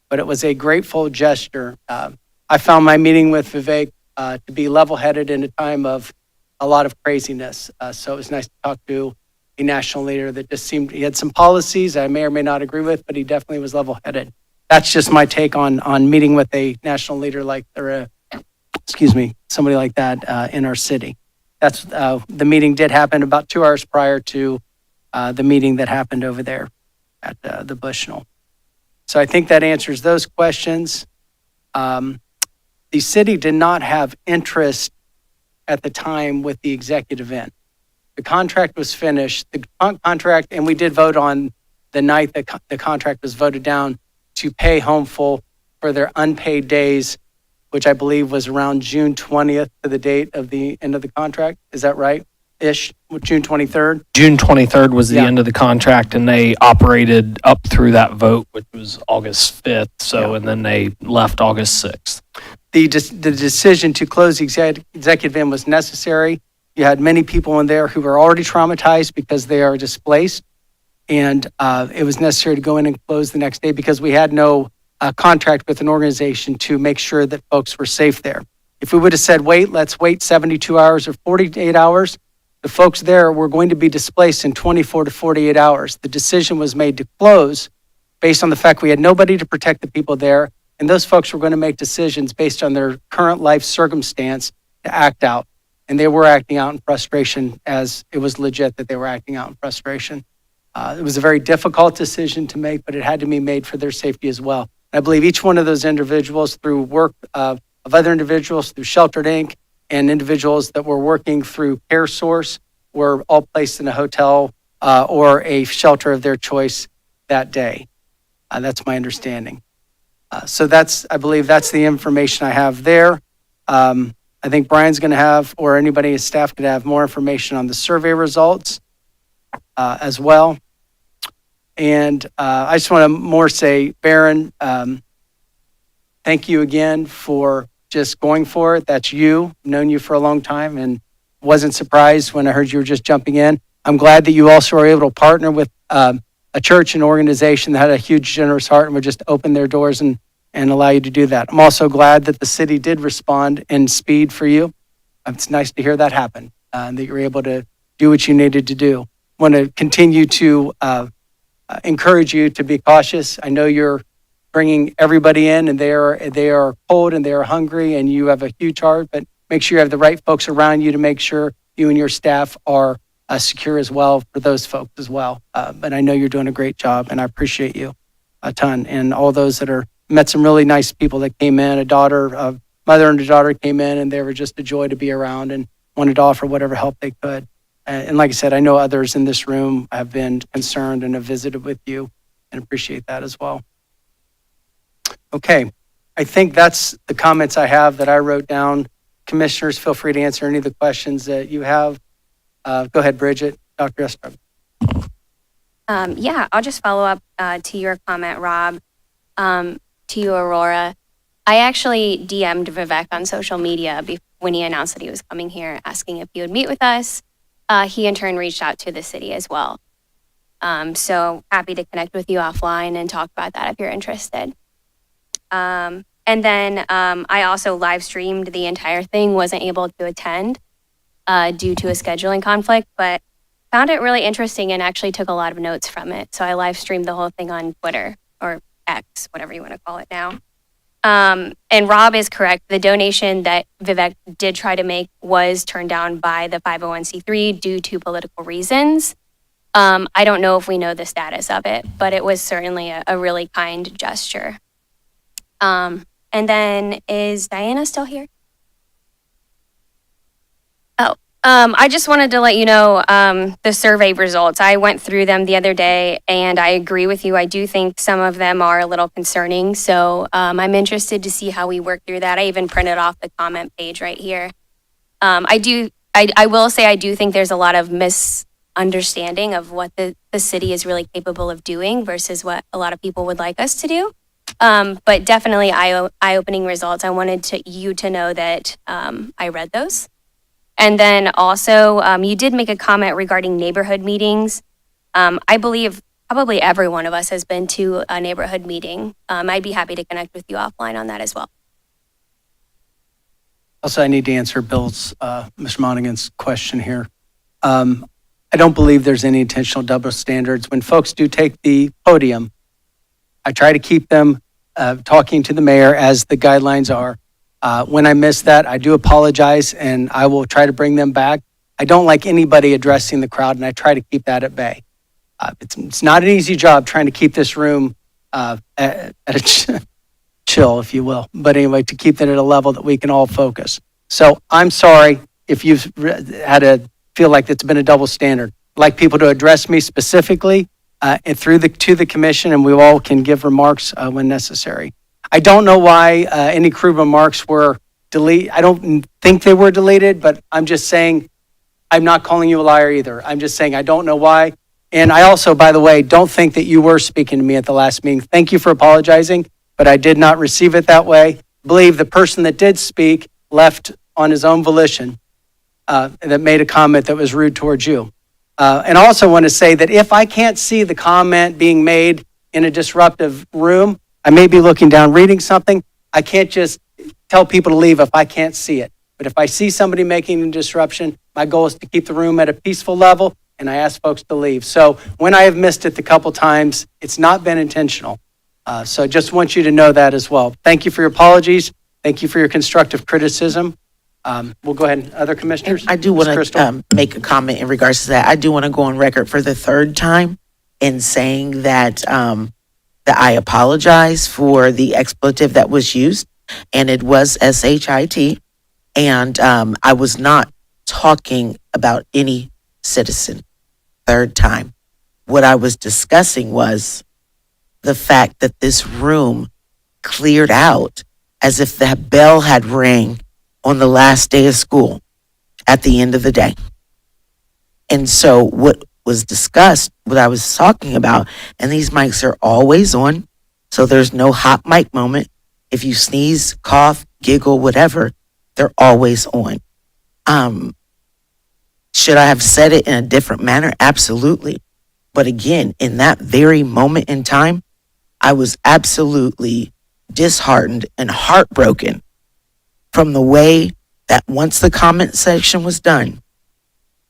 But it was a grateful gesture. I found my meeting with Vivek to be level-headed in a time of a lot of craziness. So it was nice to talk to a national leader that just seemed, he had some policies I may or may not agree with, but he definitely was level-headed. That's just my take on meeting with a national leader like, somebody like that in our city. That's the meeting did happen about 2 hours prior to the meeting that happened over there at the Bushnell. So I think that answers those questions. The city did not have interest at the time with the executive end. The contract was finished. The contract, and we did vote on the night that the contract was voted down to pay Homeful for their unpaid days, which I believe was around June 20th to the date of the end of the contract. Is that right? Ish, June 23rd? June 23rd was the Yeah. end of the contract, and they operated up through that vote, which was August 5th. So, and then they left August 6th. The decision to close the executive end was necessary. You had many people in there who were already traumatized because they are displaced. And it was necessary to go in and close the next day because we had no contract with an organization to make sure that folks were safe there. If we would have said, let's wait 72 hours or 48 hours, the folks there were going to be displaced in 24 to 48 hours. The decision was made to close based on the fact we had nobody to protect the people there, and those folks were going to make decisions based on their current life circumstance to act out. And they were acting out in frustration, as it was legit that they were acting out in frustration. It was a very difficult decision to make, but it had to be made for their safety as well. I believe each one of those individuals, through work of other individuals, through Sheltered Inc., and individuals that were working through Care Source, were all placed in a hotel or a shelter of their choice that day. That's my understanding. So I believe that's the information I have there. I think Brian's going to have, or anybody in his staff could have more information on the survey results as well. And I just want to say, Barron, thank you again for just going for it. That's you. I've known you for a long time and wasn't surprised when I heard you were just jumping in. I'm glad that you also are able to partner with a church and organization that had a huge, generous heart and would just open their doors and allow you to do that. I'm also glad that the city did respond in speed for you. It's nice to hear that happen, and that you're able to do what you needed to do. I want to continue to encourage you to be cautious. I know you're bringing everybody in, and they are cold and they are hungry, and you have a huge heart, but make sure you have the right folks around you to make sure you and your staff are secure as well for those folks as well. But I know you're doing a great job, and I appreciate you a ton. And all those that are, met some really nice people that came in, a mother and a daughter came in, and they were just a joy to be around and wanted to offer whatever help they could. And like I said, I know others in this room have been concerned and have visited with you, and appreciate that as well. Okay, I think that's the comments I have that I wrote down. Commissioners, feel free to answer any of the questions that you have. Go ahead, Bridget, Dr. Estrog. Yeah, I'll just follow up to your comment, Rob, to you, Aurora. I actually DM'd Vivek on social media when he announced that he was coming here, asking if he would meet with us. He in turn reached out to the city as well. So happy to connect with you offline and talk about that if you're interested. And then I also live streamed the entire thing, wasn't able to attend due to a scheduling conflict, but found it really interesting and actually took a lot of notes from it. So I live streamed the whole thing on Twitter or X, whatever you want to call it now. And Rob is correct. The donation that Vivek did try to make was turned down by the 501c3 due to political reasons. I don't know if we know the status of it, but it was certainly a really kind gesture. And then is Diana still here? Oh, I just wanted to let you know the survey results. I went through them the other day, and I agree with you. I do think some of them are a little concerning. So I'm interested to see how we work through that. I even printed off the comment page right here. I will say I do think there's a lot of misunderstanding of what the city is really capable of doing versus what a lot of people would like us to do. But definitely eye-opening results. I wanted you to know that I read those. And then also, you did make a comment regarding neighborhood meetings. I believe probably every one of us has been to a neighborhood meeting. I'd be happy to connect with you offline on that as well. Also, I need to answer Bill's, Mr. Monaghan's question here. I don't believe there's any intentional double standards. When folks do take the podium, I try to keep them talking to the mayor as the guidelines are. When I miss that, I do apologize, and I will try to bring them back. I don't like anybody addressing the crowd, and I try to keep that at bay. It's not an easy job trying to keep this room at a chill, if you will. But anyway, to keep it at a level that we can all focus. So I'm sorry if you've had to feel like it's been a double standard. I'd like people to address me specifically and to the commission, and we all can give remarks when necessary. I don't know why any crude remarks were deleted. I don't think they were deleted, but I'm just saying, I'm not calling you a liar either. I'm just saying I don't know why. And I also, by the way, don't think that you were speaking to me at the last meeting. Thank you for apologizing, but I did not receive it that way. I believe the person that did speak left on his own volition that made a comment that was rude towards you. And I also want to say that if I can't see the comment being made in a disruptive room, I may be looking down, reading something. I can't just tell people to leave if I can't see it. But if I see somebody making a disruption, my goal is to keep the room at a peaceful level, and I ask folks to leave. So when I have missed it a couple times, it's not been intentional. So I just want you to know that as well. Thank you for your apologies. Thank you for your constructive criticism. We'll go ahead. Other commissioners? I do want to make a comment in regards to that. I do want to go on record for the third time in saying that that I apologize for the expletive that was used, and it was SHIT, and I was not talking about any citizen. Third time. What I was discussing was the fact that this room cleared out as if the bell had rang on the last day of school at the end of the day. And so what was discussed, what I was talking about, and these mics are always on, so there's no hot mic moment. If you sneeze, cough, giggle, whatever, they're always on. Should I have said it in a different manner? Absolutely. But again, in that very moment in time, I was absolutely disheartened and heartbroken from the way that once the comment section was done,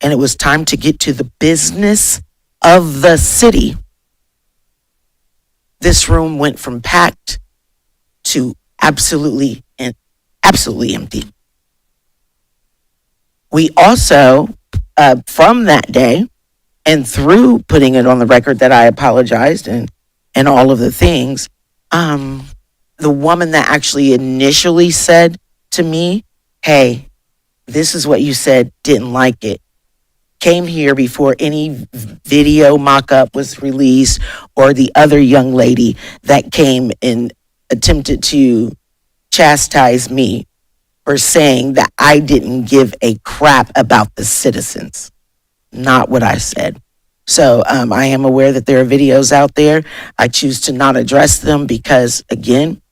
and it was time to get to the business of the city, this room went from packed to absolutely empty. We also, from that day, and through putting it on the record that I apologized and all of the things, the woman that actually initially said to me, hey, this is what you said, didn't like it, came here before any video mock-up was released, or the other young lady that came and attempted to chastise me for saying that I didn't give a crap about the citizens. Not what I said. So I am aware that there are videos out there. I choose to not address them because, again,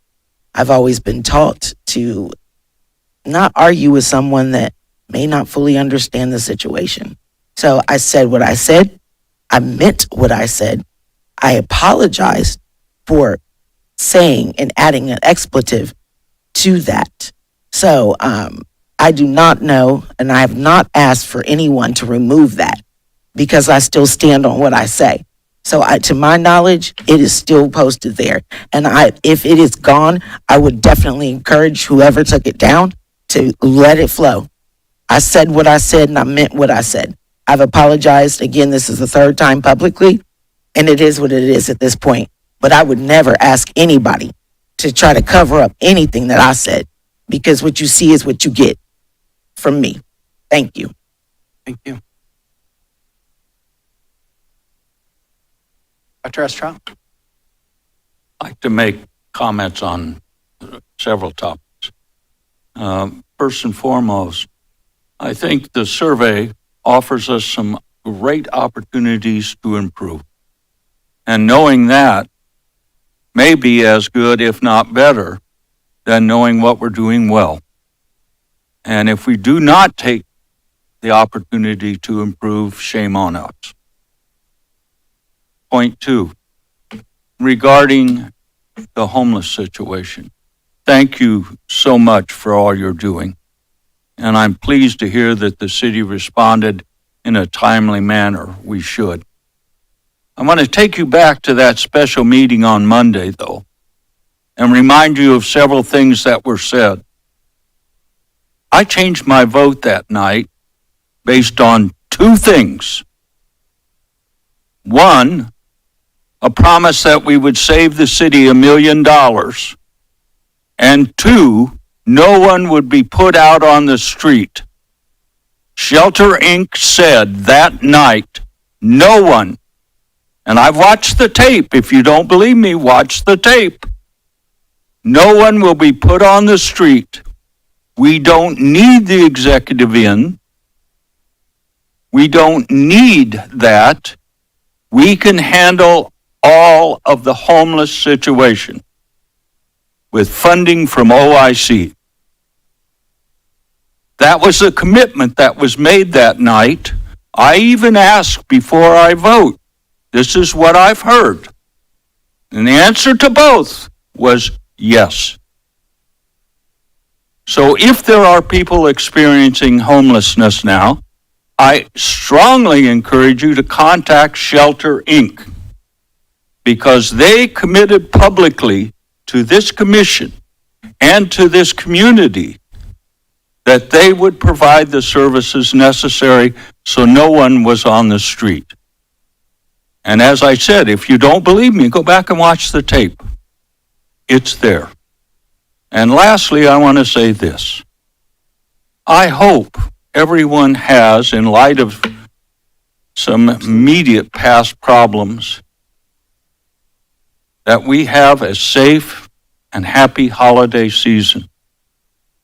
I've always been taught to not argue with someone that may not fully understand the situation. So I said what I said. I meant what I said. I apologized for saying and adding an expletive to that. So I do not know, and I have not asked for anyone to remove that. because I still stand on what I say. So to my knowledge, it is still posted there. And if it is gone, I would definitely encourage whoever took it down to let it flow. I said what I said and I meant what I said. I've apologized. Again, this is the third time publicly, and it is what it is at this point. But I would never ask anybody to try to cover up anything that I said, because what you see is what you get from me. Thank you. Thank you. Dr. Estrop? I'd like to make comments on several topics. First and foremost, I think the survey offers us some great opportunities to improve. And knowing that may be as good, if not better, than knowing what we're doing well. And if we do not take the opportunity to improve, shame on us. Point 2, regarding the homeless situation. Thank you so much for all you're doing. And I'm pleased to hear that the city responded in a timely manner. We should. I want to take you back to that special meeting on Monday, though, and remind you of several things that were said. I changed my vote that night based on 2 things. 1, a promise that we would save the city $1 million. And 2, no one would be put out on the street. Shelter Inc. said that night, no one, and I've watched the tape. If you don't believe me, watch the tape. No one will be put on the street. We don't need the executive in. We don't need that. We can handle all of the homeless situation with funding from OIC. That was a commitment that was made that night. I even asked before I vote, this is what I've heard. And the answer to both was yes. So if there are people experiencing homelessness now, I strongly encourage you to contact Shelter Inc. because they committed publicly to this commission and to this community that they would provide the services necessary so no one was on the street. And as I said, if you don't believe me, go back and watch the tape. It's there. And lastly, I want to say this. I hope everyone has, in light of some immediate past problems, that we have a safe and happy holiday season.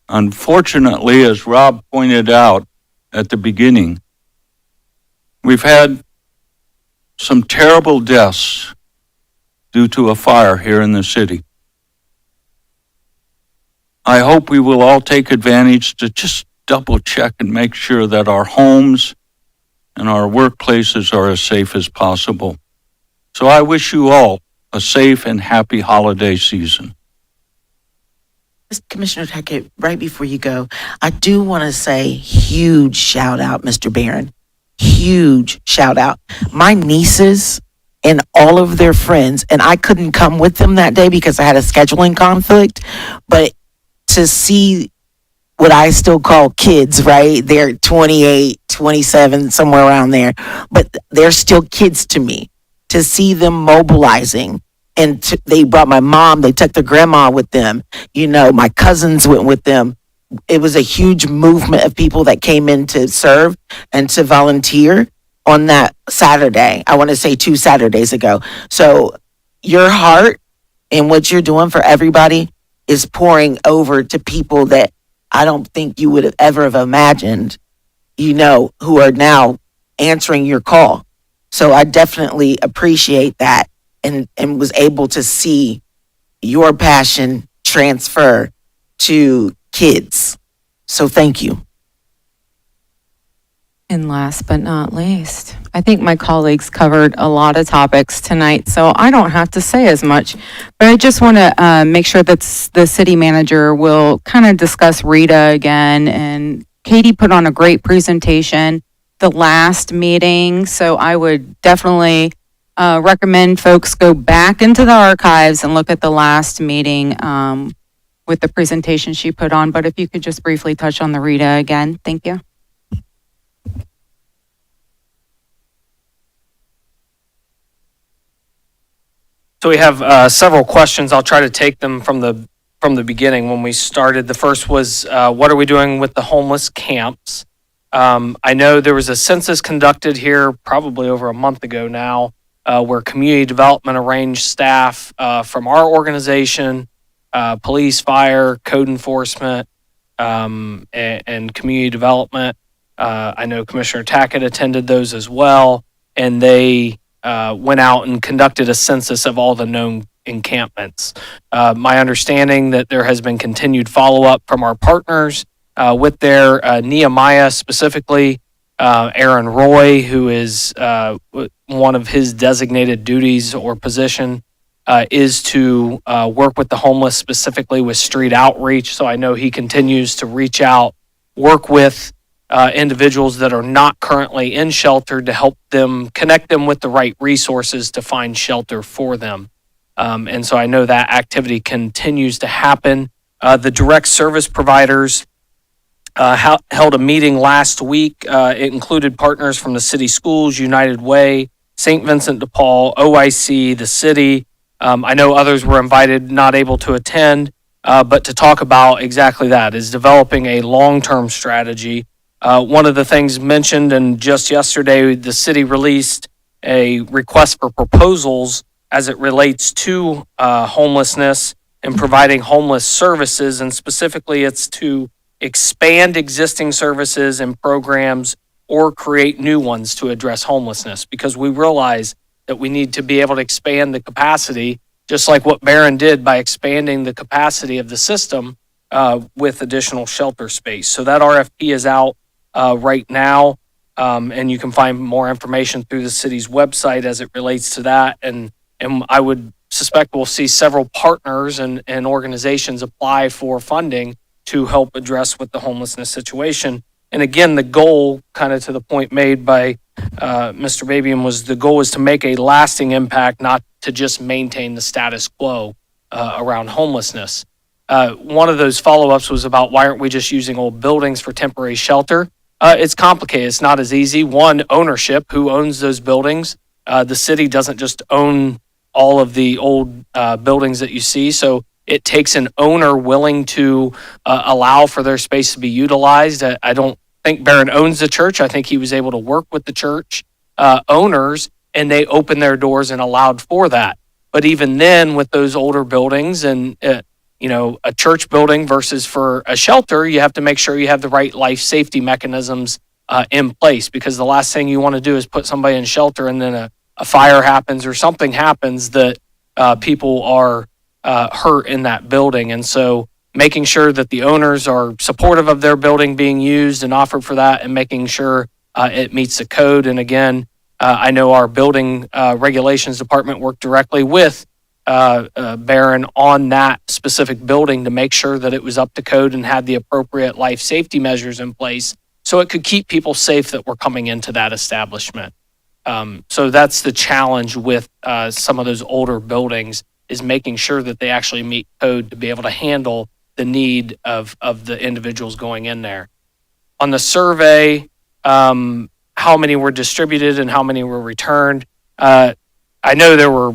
Unfortunately, as Rob pointed out at the beginning, we've had some terrible deaths due to a fire here in the city. I hope we will all take advantage to just double check and make sure that our homes and our workplaces are as safe as possible. So I wish you all a safe and happy holiday season. Commissioner Tackett, right before you go, I do want to say huge shout out, Mr. Barron. Huge shout out. My nieces and all of their friends, and I couldn't come with them that day because I had a scheduling conflict, but to see what I still call kids, right? They're 28, 27, somewhere around there, but they're still kids to me. To see them mobilizing, and they brought my mom, they took their grandma with them. You know, my cousins went with them. It was a huge movement of people that came in to serve and to volunteer on that Saturday. I want to say 2 Saturdays ago. So your heart and what you're doing for everybody is pouring over to people that I don't think you would have ever have imagined, you know, who are now answering your call. So I definitely appreciate that and was able to see your passion transfer to kids. So thank you. And last but not least, I think my colleagues covered a lot of topics tonight, so I don't have to say as much. But I just want to make sure that the city manager will kind of discuss Rita again. And Katie put on a great presentation. the last meeting, so I would definitely recommend folks go back into the archives and look at the last meeting with the presentation she put on. But if you could just briefly touch on the Rita again, thank you. So we have several questions. I'll try to take them from the beginning when we started. The first was, what are we doing with the homeless camps? I know there was a census conducted here probably over a month ago now, where community development arranged staff from our organization, police, fire, code enforcement, and community development. I know Commissioner Tackett attended those as well, and they went out and conducted a census of all the known encampments. My understanding that there has been continued follow-up from our partners with their Nehemiah specifically, Aaron Roy, who is one of his designated duties or position is to work with the homeless, specifically with street outreach. So I know he continues to reach out, work with individuals that are not currently in shelter to help them, connect them with the right resources to find shelter for them. And so I know that activity continues to happen. The direct service providers held a meeting last week. It included partners from the city schools, United Way, St. Vincent de Paul, OIC, the city. I know others were invited, not able to attend, but to talk about exactly that, is developing a long-term strategy. One of the things mentioned, and just yesterday, the city released a request for proposals as it relates to homelessness and providing homeless services, and specifically it's to expand existing services and programs or create new ones to address homelessness, because we realize that we need to be able to expand the capacity, just like what Barron did by expanding the capacity of the system with additional shelter space. So that RFP is out right now, and you can find more information through the city's website as it relates to that. And I would suspect we'll see several partners and organizations apply for funding to help address with the homelessness situation. And again, the goal, kind of to the point made by Mr. Babian, was the goal is to make a lasting impact, not to just maintain the status quo around homelessness. One of those follow-ups was about why aren't we just using old buildings for temporary shelter? It's complicated. It's not as easy. One, ownership. Who owns those buildings? The city doesn't just own all of the old buildings that you see. So it takes an owner willing to allow for their space to be utilized. I don't think Barron owns the church. I think he was able to work with the church owners, and they opened their doors and allowed for that. But even then, with those older buildings and a church building versus for a shelter, you have to make sure you have the right life safety mechanisms in place, because the last thing you want to do is put somebody in shelter and then a fire happens or something happens that people are hurt in that building. And so making sure that the owners are supportive of their building being used and offered for that, and making sure it meets the code. And again, I know our building regulations department worked directly with Barron on that specific building to make sure that it was up to code and had the appropriate life safety measures in place so it could keep people safe that were coming into that establishment. So that's the challenge with some of those older buildings, is making sure that they actually meet code to be able to handle the need of the individuals going in there. On the survey, how many were distributed and how many were returned? I know there were,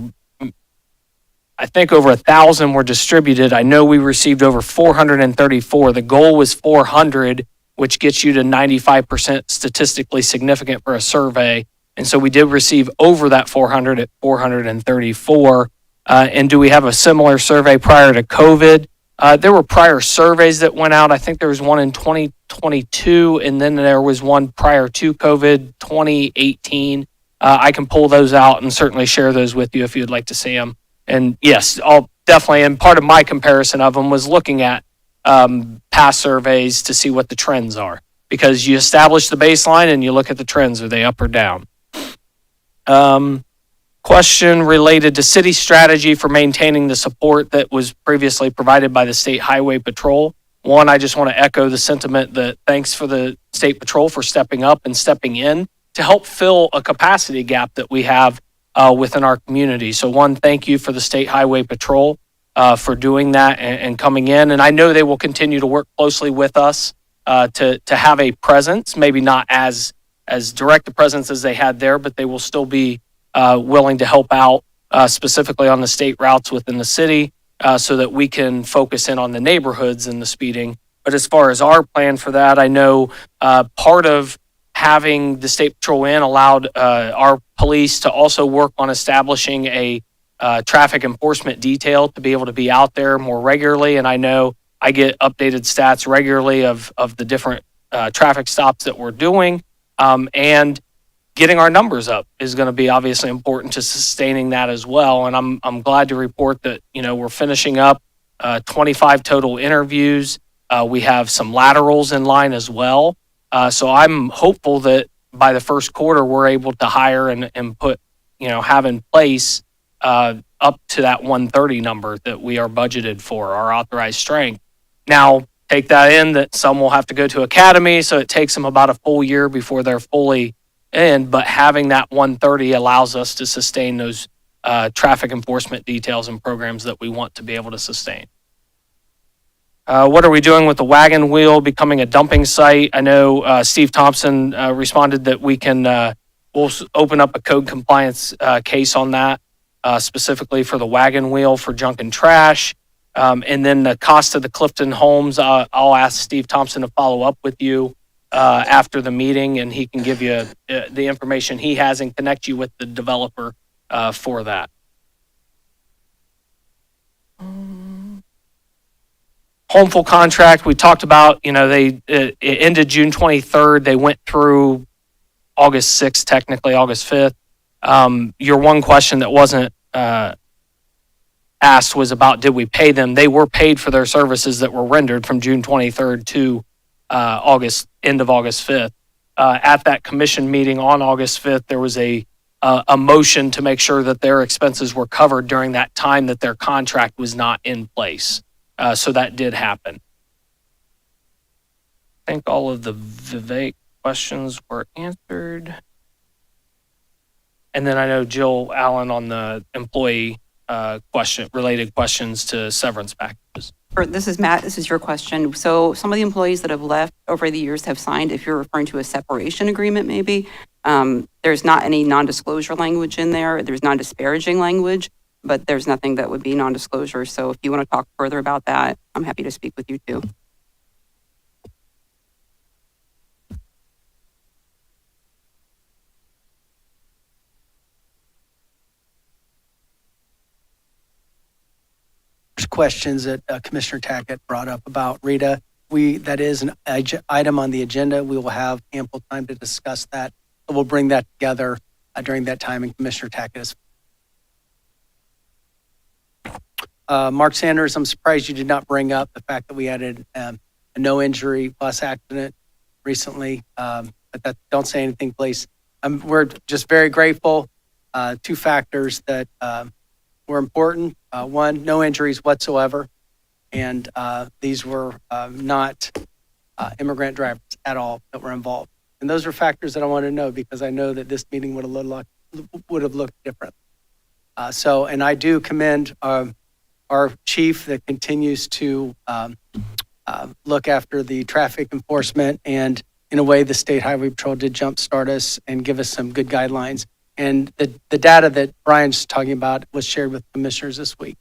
I think over 1,000 were distributed. I know we received over 434. The goal was 400, which gets you to 95% statistically significant for a survey. And so we did receive over that 400 at 434. And do we have a similar survey prior to COVID? There were prior surveys that went out. I think there was one in 2022, and then there was one prior to COVID, 2018. I can pull those out and certainly share those with you if you'd like to see them. And yes, I'll definitely, and part of my comparison of them was looking at past surveys to see what the trends are, because you establish the baseline and you look at the trends. Are they up or down? Question related to city strategy for maintaining the support that was previously provided by the State Highway Patrol. One, I just want to echo the sentiment that thanks for the State Patrol for stepping up and stepping in to help fill a capacity gap that we have within our community. So one, thank you for the State Highway Patrol for doing that and coming in. And I know they will continue to work closely with us to have a presence, maybe not as direct a presence as they had there, but they will still be willing to help out specifically on the state routes within the city so that we can focus in on the neighborhoods and the speeding. But as far as our plan for that, I know part of having the State Patrol in allowed our police to also work on establishing a traffic enforcement detail to be able to be out there more regularly. And I know I get updated stats regularly of the different traffic stops that we're doing. And getting our numbers up is going to be obviously important to sustaining that as well. And I'm glad to report that, we're finishing up 25 total interviews. We have some laterals in line as well. So I'm hopeful that by the first quarter, we're able to hire and put, have in place up to that 130 number that we are budgeted for, our authorized strength. Now, take that in that some will have to go to academy, so it takes them about a full year before they're fully in, but having that 130 allows us to sustain those traffic enforcement details and programs that we want to be able to sustain. What are we doing with the Wagon Wheel becoming a dumping site? I know Steve Thompson responded that we'll open up a code compliance case on that, specifically for the Wagon Wheel for junk and trash. And then the cost of the Clifton homes, I'll ask Steve Thompson to follow up with you after the meeting, and he can give you the information he has and connect you with the developer for that. Homeful contract, we talked about, it ended June 23rd. They went through August 6th, technically August 5th. Your one question that wasn't asked was about, did we pay them? They were paid for their services that were rendered from June 23rd to end of August 5th. At that commission meeting on August 5th, there was a motion to make sure that their expenses were covered during that time that their contract was not in place. So that did happen. I think all of the Vivek questions were answered. And then I know Jill Allen on the employee related questions to severance packages. This is Matt. This is your question. So some of the employees that have left over the years have signed, if you're referring to a separation agreement, maybe, there's not any non-disclosure language in there. There's non-disparaging language, but there's nothing that would be non-disclosure. So if you want to talk further about that, I'm happy to speak with you too. Questions that Commissioner Tackett brought up about Rita. That is an item on the agenda. We will have ample time to discuss that. So we'll bring that together during that time, and Commissioner Tackett is. Mark Sanders, I'm surprised you did not bring up the fact that we added a no injury bus accident recently, but don't say anything, please. We're just very grateful. Two factors that were important. One, no injuries whatsoever. And these were not immigrant drivers at all that were involved. And those are factors that I want to know because I know that this meeting would have looked different. And I do commend our chief that continues to look after the traffic enforcement. And in a way, the State Highway Patrol did jumpstart us and give us some good guidelines. And the data that Brian's talking about was shared with commissioners this week.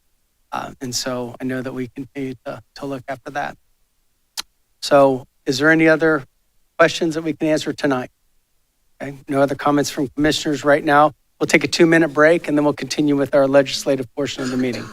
And so I know that we continue to look after that. So is there any other questions that we can answer tonight? Okay, no other comments from commissioners right now. We'll take a 2-minute break and then we'll continue with our legislative portion of the meeting.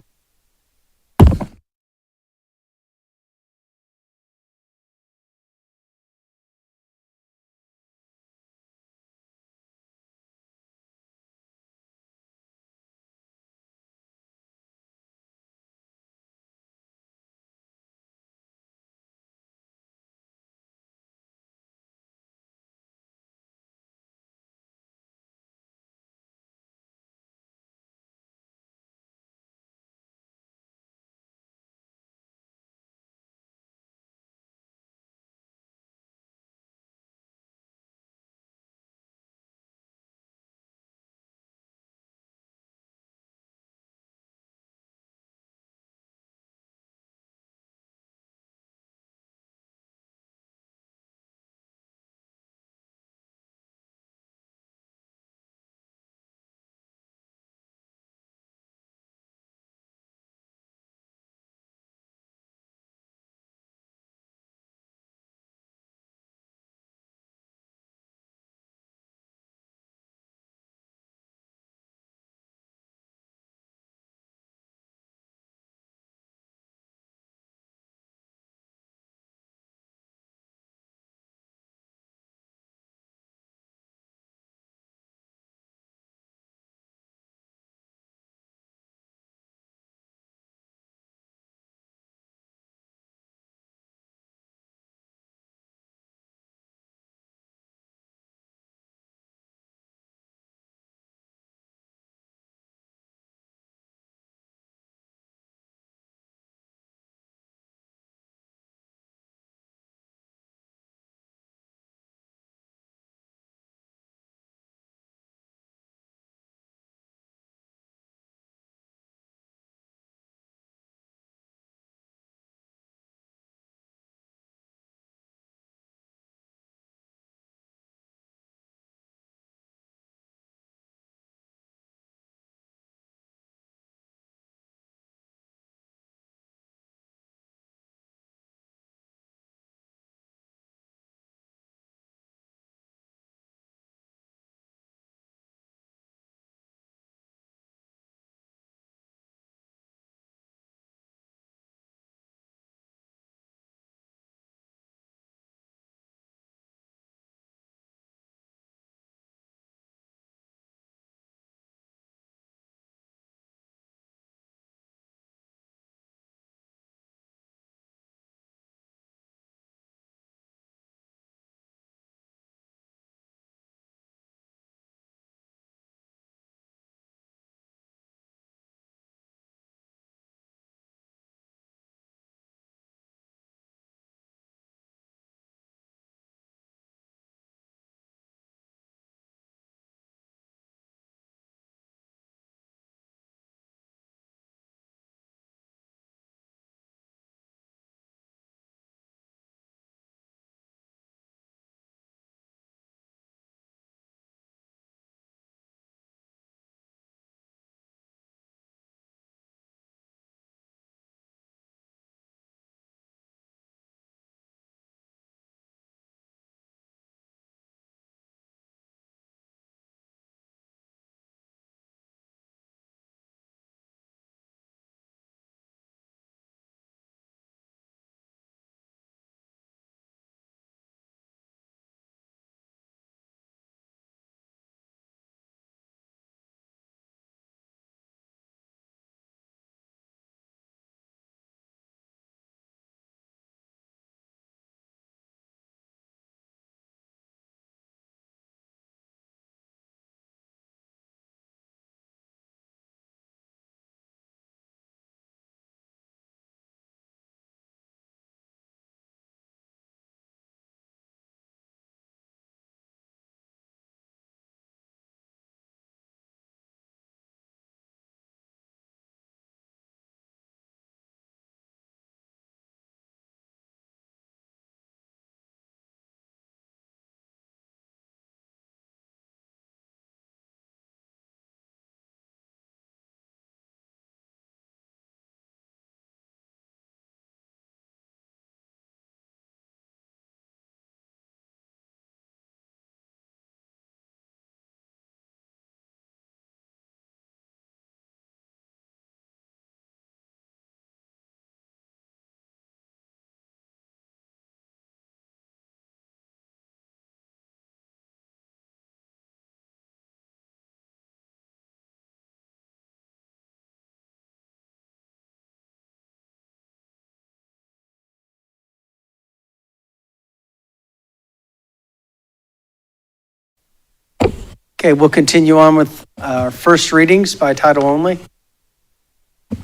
Okay, we'll continue on with our first readings by title only.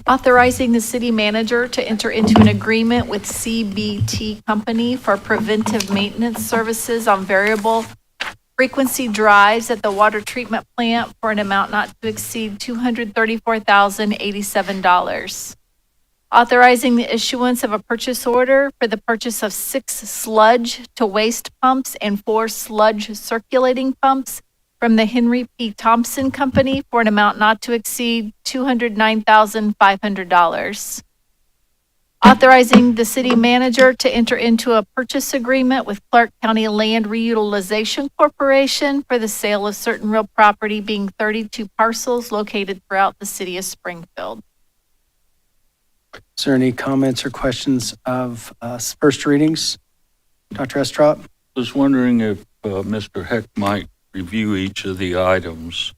Authorizing the city manager to enter into an agreement with CBT Company for preventive maintenance services on variable frequency drives at the water treatment plant for an amount not to exceed $234,087. Authorizing the issuance of a purchase order for the purchase of 6 sludge to waste pumps and 4 sludge circulating pumps from the Henry P. Thompson Company for an amount not to exceed $209,500. Authorizing the city manager to enter into a purchase agreement with Clark County Land Reutilization Corporation for the sale of certain real property, being 32 parcels located throughout the city of Springfield. Is there any comments or questions of first readings? Dr. Estrop? I was wondering if Mr. Heck might review each of the items.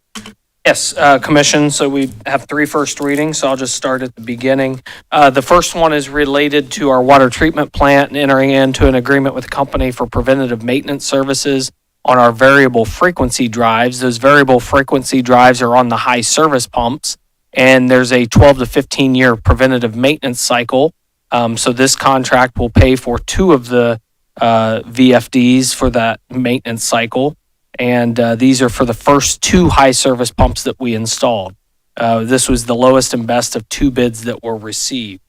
Yes, Commission, so we have 3 first readings, so I'll just start at the beginning. The first one is related to our water treatment plant and entering into an agreement with a company for preventative maintenance services on our variable frequency drives. Those variable frequency drives are on the high service pumps, and there's a 12 to 15 year preventative maintenance cycle. So this contract will pay for 2 of the VFDs for that maintenance cycle. And these are for the first 2 high service pumps that we installed. This was the lowest and best of 2 bids that were received.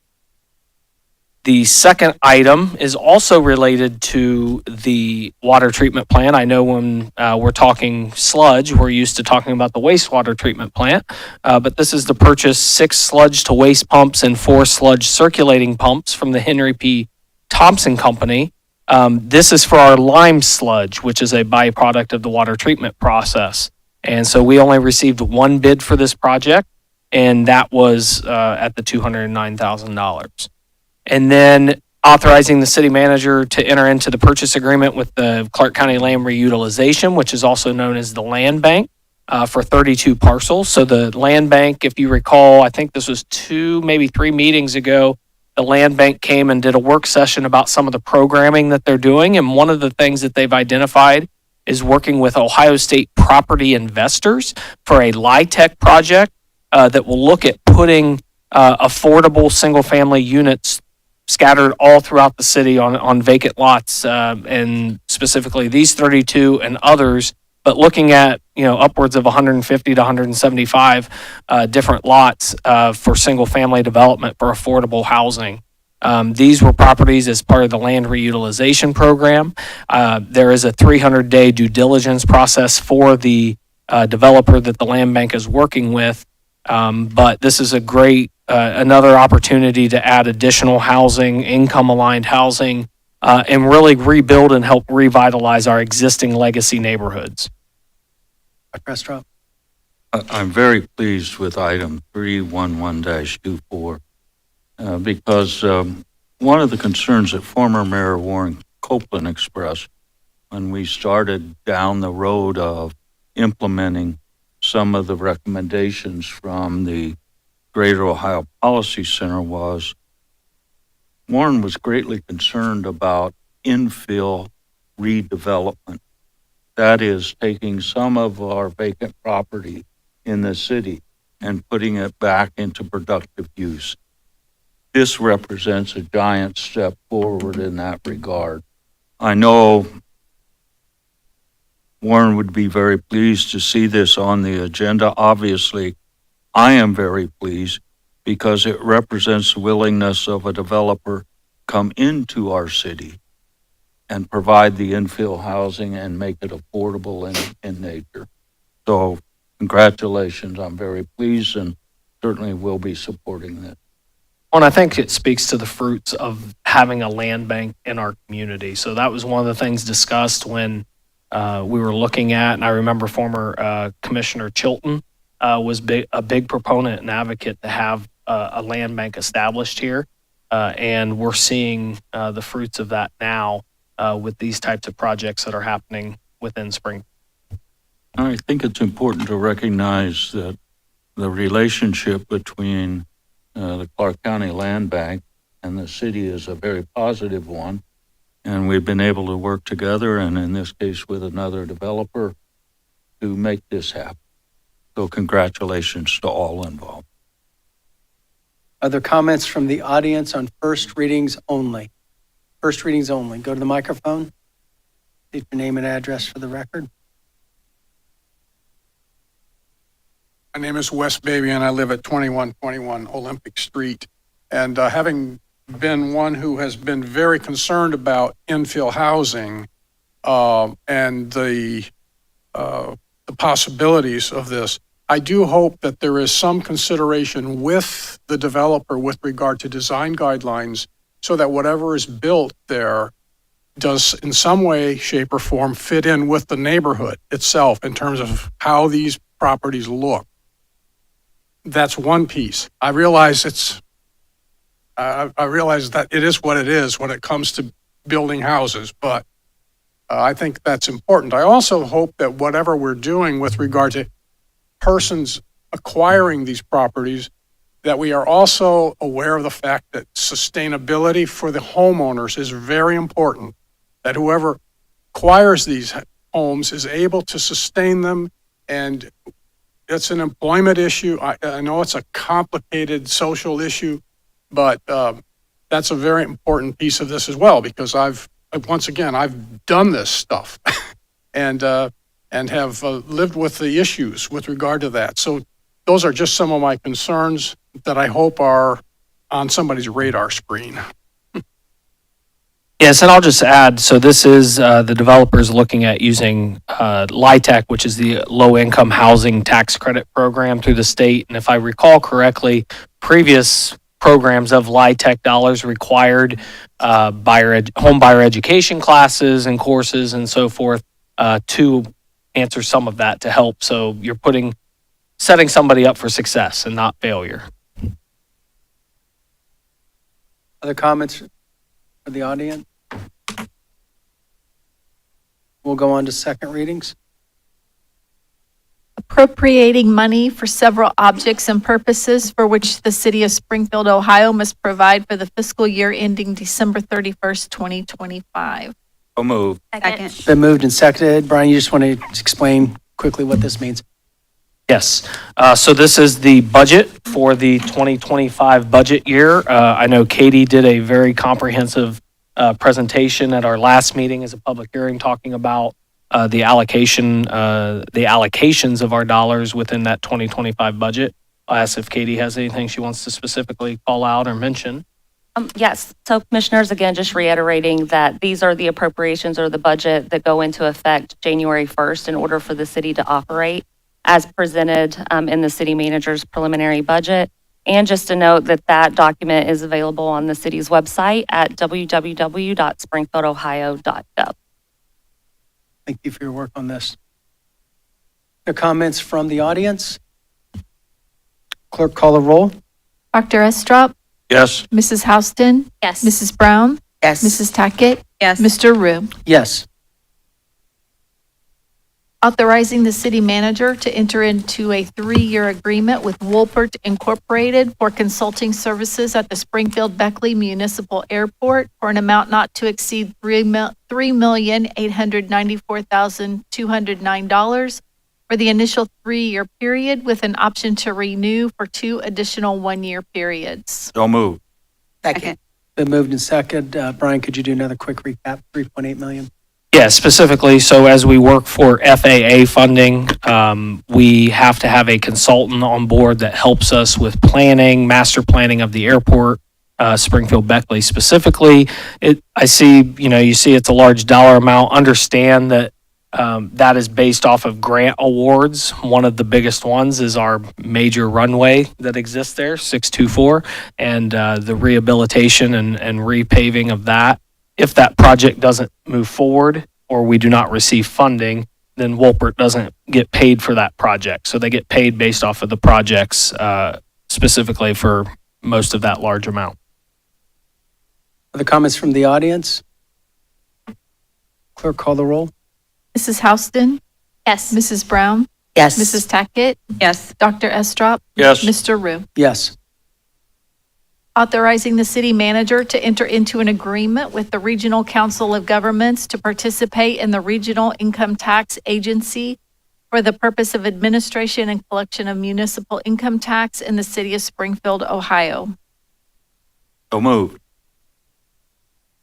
The second item is also related to the water treatment plant. I know when we're talking sludge, we're used to talking about the wastewater treatment plant, but this is to purchase 6 sludge to waste pumps and 4 sludge circulating pumps from the Henry P. Thompson Company. This is for our lime sludge, which is a byproduct of the water treatment process. And so we only received 1 bid for this project, and that was at the $209,000. And then authorizing the city manager to enter into the purchase agreement with the Clark County Land Reutilization, which is also known as the Land Bank, for 32 parcels. So the Land Bank, if you recall, I think this was 2, maybe 3 meetings ago, the Land Bank came and did a work session about some of the programming that they're doing. And one of the things that they've identified is working with Ohio State property investors for a LIHTC project that will look at putting affordable single-family units scattered all throughout the city on vacant lots, and specifically these 32 and others, but looking at upwards of 150 to 175 different lots for single-family development for affordable housing. These were properties as part of the land reutilization program. There is a 300-day due diligence process for the developer that the land bank is working with, but this is a great another opportunity to add additional housing, income-aligned housing, and really rebuild and help revitalize our existing legacy neighborhoods. Dr. Estrop? I'm very pleased with item 311-24 because one of the concerns that former Mayor Warren Copeland expressed when we started down the road of implementing some of the recommendations from the Greater Ohio Policy Center was Warren was greatly concerned about infill redevelopment. That is taking some of our vacant property in the city and putting it back into productive use. This represents a giant step forward in that regard. I know Warren would be very pleased to see this on the agenda. Obviously, I am very pleased because it represents the willingness of a developer come into our city and provide the infill housing and make it affordable in nature. So congratulations, I'm very pleased and certainly will be supporting this. And I think it speaks to the fruits of having a land bank in our community. So that was one of the things discussed when we were looking at, and I remember former Commissioner Chilton was a big proponent and advocate to have a land bank established here. And we're seeing the fruits of that now with these types of projects that are happening within Spring. I think it's important to recognize that the relationship between the Clark County Land Bank and the city is a very positive one. And we've been able to work together, and in this case with another developer, to make this happen. So congratulations to all involved. Other comments from the audience on first readings only? First readings only. Go to the microphone. State your name and address for the record. My name is Wes Baby, and I live at 2121 Olympic Street. And having been one who has been very concerned about infill housing and the possibilities of this, I do hope that there is some consideration with the developer with regard to design guidelines so that whatever is built there does in some way, shape, or form fit in with the neighborhood itself in terms of how these properties look. That's one piece. I realize I realize that it is what it is when it comes to building houses, but I think that's important. I also hope that whatever we're doing with regard to persons acquiring these properties, that we are also aware of the fact that sustainability for the homeowners is very important, that whoever acquires these homes is able to sustain them. And it's an employment issue. I know it's a complicated social issue, but that's a very important piece of this as well, because I've done this stuff and have lived with the issues with regard to that. So those are just some of my concerns that I hope are on somebody's radar screen. Yes, and I'll just add, so this is the developers looking at using LIHTC, which is the Low Income Housing Tax Credit Program through the state. And if I recall correctly, previous programs of LIHTC dollars required home buyer education classes and courses and so forth to answer some of that to help. So you're setting somebody up for success and not failure. Other comments for the audience? We'll go on to second readings. Appropriating money for several objects and purposes for which the city of Springfield, Ohio must provide for the fiscal year ending December 31st, 2025. So moved. Second. Been moved and seconded. Brian, you just want to explain quickly what this means? Yes. So this is the budget for the 2025 budget year. I know Katie did a very comprehensive presentation at our last meeting as a public hearing talking about the allocations of our dollars within that 2025 budget. I'll ask if Katie has anything she wants to specifically call out or mention. Yes. So commissioners, again, just reiterating that these are the appropriations or the budget that go into effect January 1st in order for the city to operate as presented in the city manager's preliminary budget. And just to note that document is available on the city's website at www.springfieldohio.gov. Thank you for your work on this. The comments from the audience? Clerk, call the roll. Dr. Estrop? Yes. Mrs. Houston? Yes. Mrs. Brown? Yes. Mrs. Tackett? Yes. Mr. Rue? Yes. Authorizing the city manager to enter into a 3-year agreement with Wolpert Incorporated for consulting services at the Springfield Beckley Municipal Airport for an amount not to exceed $3,894,209 for the initial 3-year period with an option to renew for 2 additional 1-year periods. So moved. Second. Been moved and seconded. Brian, could you do another quick recap? 3.8 million. Yeah, specifically, so as we work for FAA funding, we have to have a consultant on board that helps us with planning, master planning of the airport, Springfield Beckley specifically. You see it's a large dollar amount. Understand that that is based off of grant awards. One of the biggest ones is our major runway that exists there, 624, and the rehabilitation and repaving of that. If that project doesn't move forward or we do not receive funding, then Wolpert doesn't get paid for that project. So they get paid based off of the projects specifically for most of that large amount. Other comments from the audience? Clerk, call the roll. Mrs. Houston? Yes. Mrs. Brown? Yes. Mrs. Tackett? Yes. Dr. Estrop? Yes. Mr. Rue? Yes. Authorizing the city manager to enter into an agreement with the Regional Council of Governments to participate in the Regional Income Tax Agency for the purpose of administration and collection of municipal income tax in the city of Springfield, Ohio. So moved.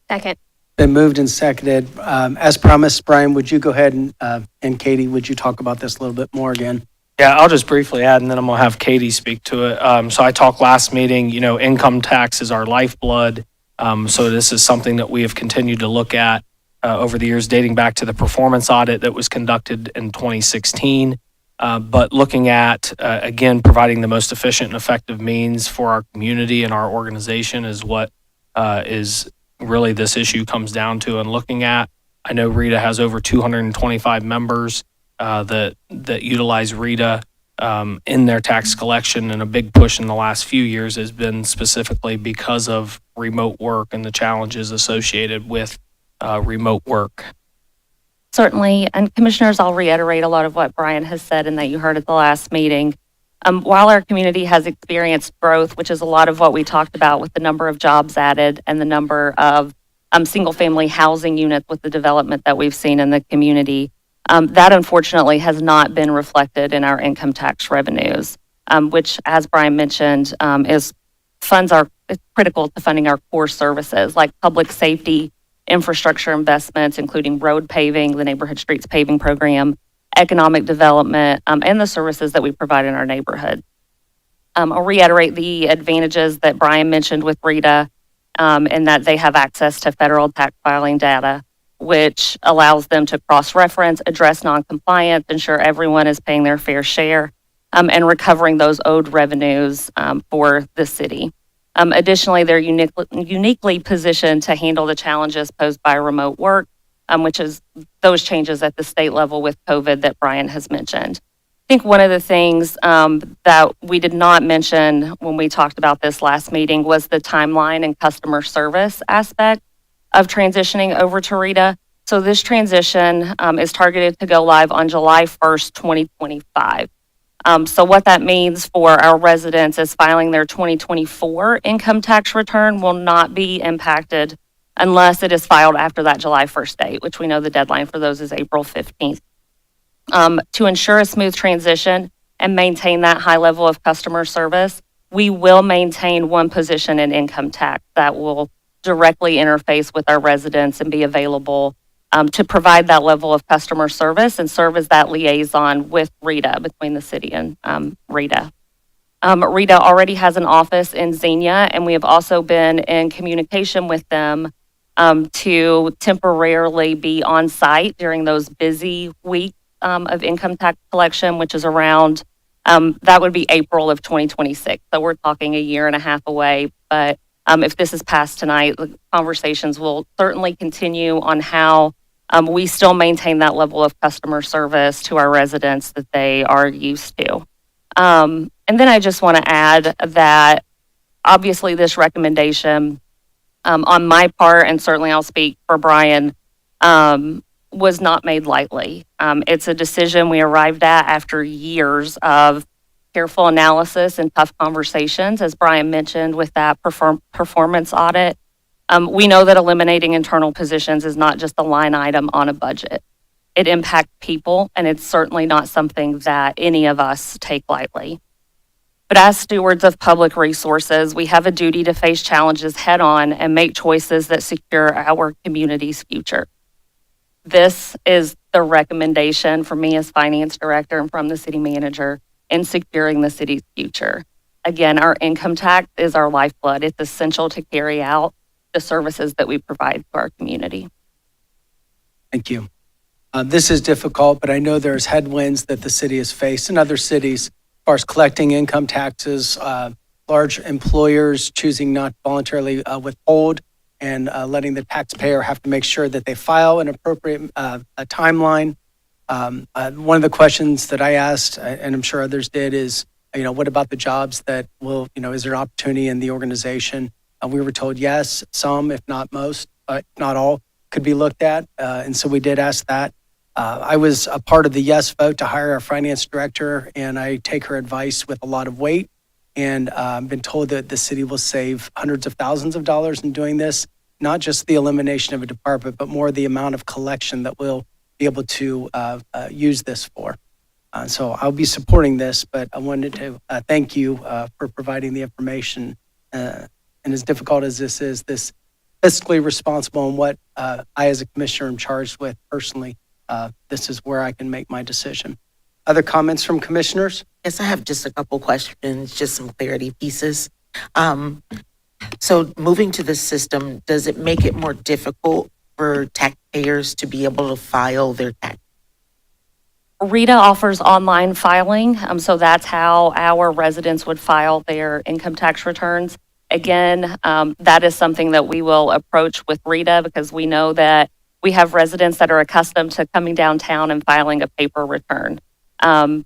Second. Been moved and seconded. As promised, Brian, would you go ahead and Katie, would you talk about this a little bit more again? Yeah, I'll just briefly add, and then I'm going to have Katie speak to it. So I talked last meeting, income tax is our lifeblood. So this is something that we have continued to look at over the years, dating back to the performance audit that was conducted in 2016. But looking at, again, providing the most efficient and effective means for our community and our organization is what is really this issue comes down to. And looking at, I know Rita has over 225 members that utilize Rita in their tax collection, and a big push in the last few years has been specifically because of remote work and the challenges associated with remote work. Certainly, and commissioners, I'll reiterate a lot of what Brian has said and that you heard at the last meeting. While our community has experienced growth, which is a lot of what we talked about with the number of jobs added and the number of single-family housing units with the development that we've seen in the community, that unfortunately has not been reflected in our income tax revenues, which, as Brian mentioned, is critical to funding our core services like public safety, infrastructure investments, including road paving, the Neighborhood Streets Paving Program, economic development, and the services that we provide in our neighborhood. I'll reiterate the advantages that Brian mentioned with Rita, in that they have access to federal tax filing data, which allows them to cross-reference, address noncompliance, ensure everyone is paying their fair share, and recovering those owed revenues for the city. Additionally, they're uniquely positioned to handle the challenges posed by remote work, which is those changes at the state level with COVID that Brian has mentioned. I think one of the things that we did not mention when we talked about this last meeting was the timeline and customer service aspect of transitioning over to Rita. So this transition is targeted to go live on July 1st, 2025. So what that means for our residents is filing their 2024 income tax return will not be impacted unless it is filed after that July 1st date, which we know the deadline for those is April 15th. To ensure a smooth transition and maintain that high level of customer service, we will maintain one position in income tax that will directly interface with our residents and be available to provide that level of customer service and serve as that liaison with Rita, between the city and Rita. Rita already has an office in Xenia, and we have also been in communication with them to temporarily be on site during those busy weeks of income tax collection, which is around, that would be April of 2026. So we're talking a year and a half away. But if this is passed tonight, the conversations will certainly continue on how we still maintain that level of customer service to our residents that they are used to. And then I just want to add that obviously this recommendation on my part, and certainly I'll speak for Brian, was not made lightly. It's a decision we arrived at after years of careful analysis and tough conversations, as Brian mentioned, with that performance audit. We know that eliminating internal positions is not just a line item on a budget. It impacts people, and it's certainly not something that any of us take lightly. But as stewards of public resources, we have a duty to face challenges head on and make choices that secure our community's future. This is the recommendation from me as finance director and from the city manager in securing the city's future. Again, our income tax is our lifeblood. It's essential to carry out the services that we provide to our community. Thank you. This is difficult, but I know there's headwinds that the city has faced in other cities as far as collecting income taxes, large employers choosing not to voluntarily withhold and letting the taxpayer have to make sure that they file an appropriate timeline. One of the questions that I asked, and I'm sure others did, is, what about the jobs that will, is there opportunity in the organization? We were told yes, some, if not most, not all, could be looked at. And so we did ask that. I was a part of the yes vote to hire our finance director, and I take her advice with a lot of weight. And I've been told that the city will save hundreds of thousands of dollars in doing this, not just the elimination of a department, but more the amount of collection that we'll be able to use this for. So I'll be supporting this, but I wanted to thank you for providing the information. And as difficult as this is, this fiscally responsible and what I as a commissioner am charged with personally, this is where I can make my decision. Other comments from commissioners? Yes, I have just a couple questions, just some clarity pieces. So moving to this system, does it make it more difficult for taxpayers to be able to file their tax? Rita offers online filing, so that's how our residents would file their income tax returns. Again, that is something that we will approach with Rita because we know that we have residents that are accustomed to coming downtown and filing a paper return.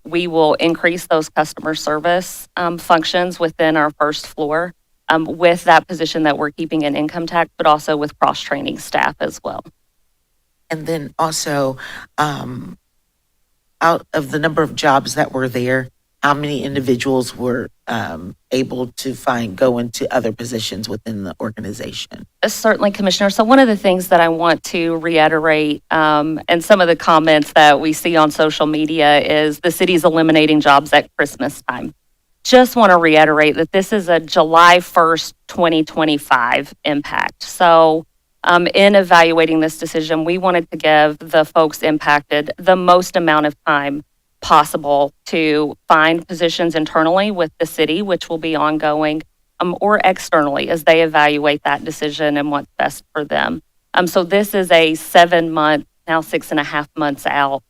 We will increase those customer service functions within our first floor with that position that we're keeping in income tax, but also with cross-training staff as well. And then also, out of the number of jobs that were there, how many individuals were able to go into other positions within the organization? Certainly, Commissioner. So one of the things that I want to reiterate, and some of the comments that we see on social media is the city's eliminating jobs at Christmas time. Just want to reiterate that this is a July 1st, 2025 impact. So in evaluating this decision, we wanted to give the folks impacted the most amount of time possible to find positions internally with the city, which will be ongoing, or externally as they evaluate that decision and what's best for them. So this is a 7-month, now 6.5 months out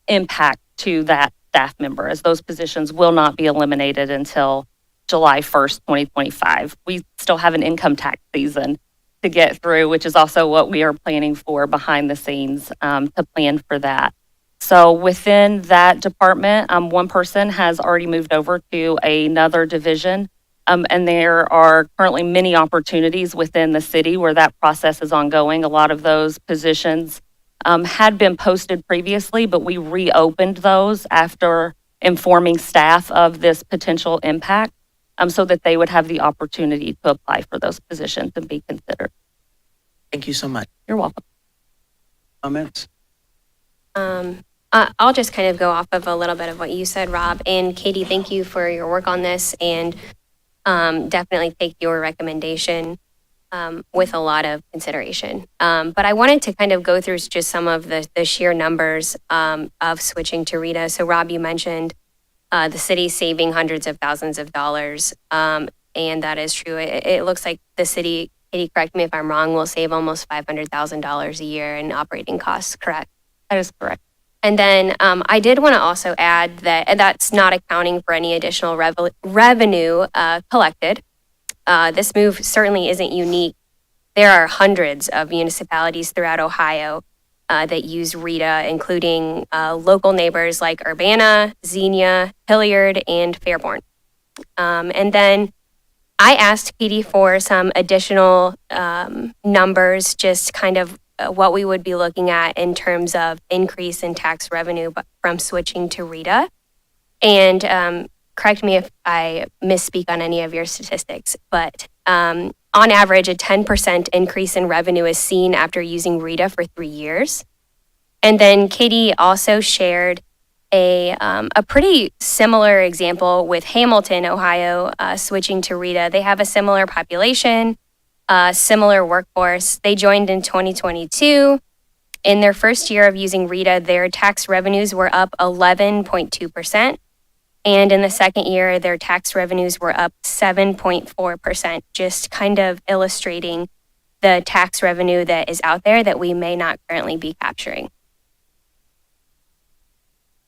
impact to that staff member, as those positions will not be eliminated until July 1st, 2025. We still have an income tax season to get through, which is also what we are planning for behind the scenes to plan for that. So within that department, one person has already moved over to another division, and there are currently many opportunities within the city where that process is ongoing. A lot of those positions had been posted previously, but we reopened those after informing staff of this potential impact so that they would have the opportunity to apply for those positions and be considered. Thank you so much. You're welcome. Comments? I'll just kind of go off of a little bit of what you said, Rob. And Katie, thank you for your work on this, and definitely take your recommendation with a lot of consideration. But I wanted to kind of go through just some of the sheer numbers of switching to Rita. So Rob, you mentioned the city saving hundreds of thousands of dollars, and that is true. It looks like the city, Katie, correct me if I'm wrong, will save almost $500,000 a year in operating costs, correct? That is correct. And then I did want to also add that that's not accounting for any additional revenue collected. This move certainly isn't unique. There are hundreds of municipalities throughout Ohio that use Rita, including local neighbors like Urbana, Xenia, Hilliard, and Fairborn. And then I asked Katie for some additional numbers, just kind of what we would be looking at in terms of increase in tax revenue from switching to Rita. And correct me if I misspeak on any of your statistics, but on average, a 10% increase in revenue is seen after using Rita for 3 years. And then Katie also shared a pretty similar example with Hamilton, Ohio, switching to Rita. They have a similar population, similar workforce. They joined in 2022. In their first year of using Rita, their tax revenues were up 11.2%. And in the second year, their tax revenues were up 7.4%, just kind of illustrating the tax revenue that is out there that we may not currently be capturing.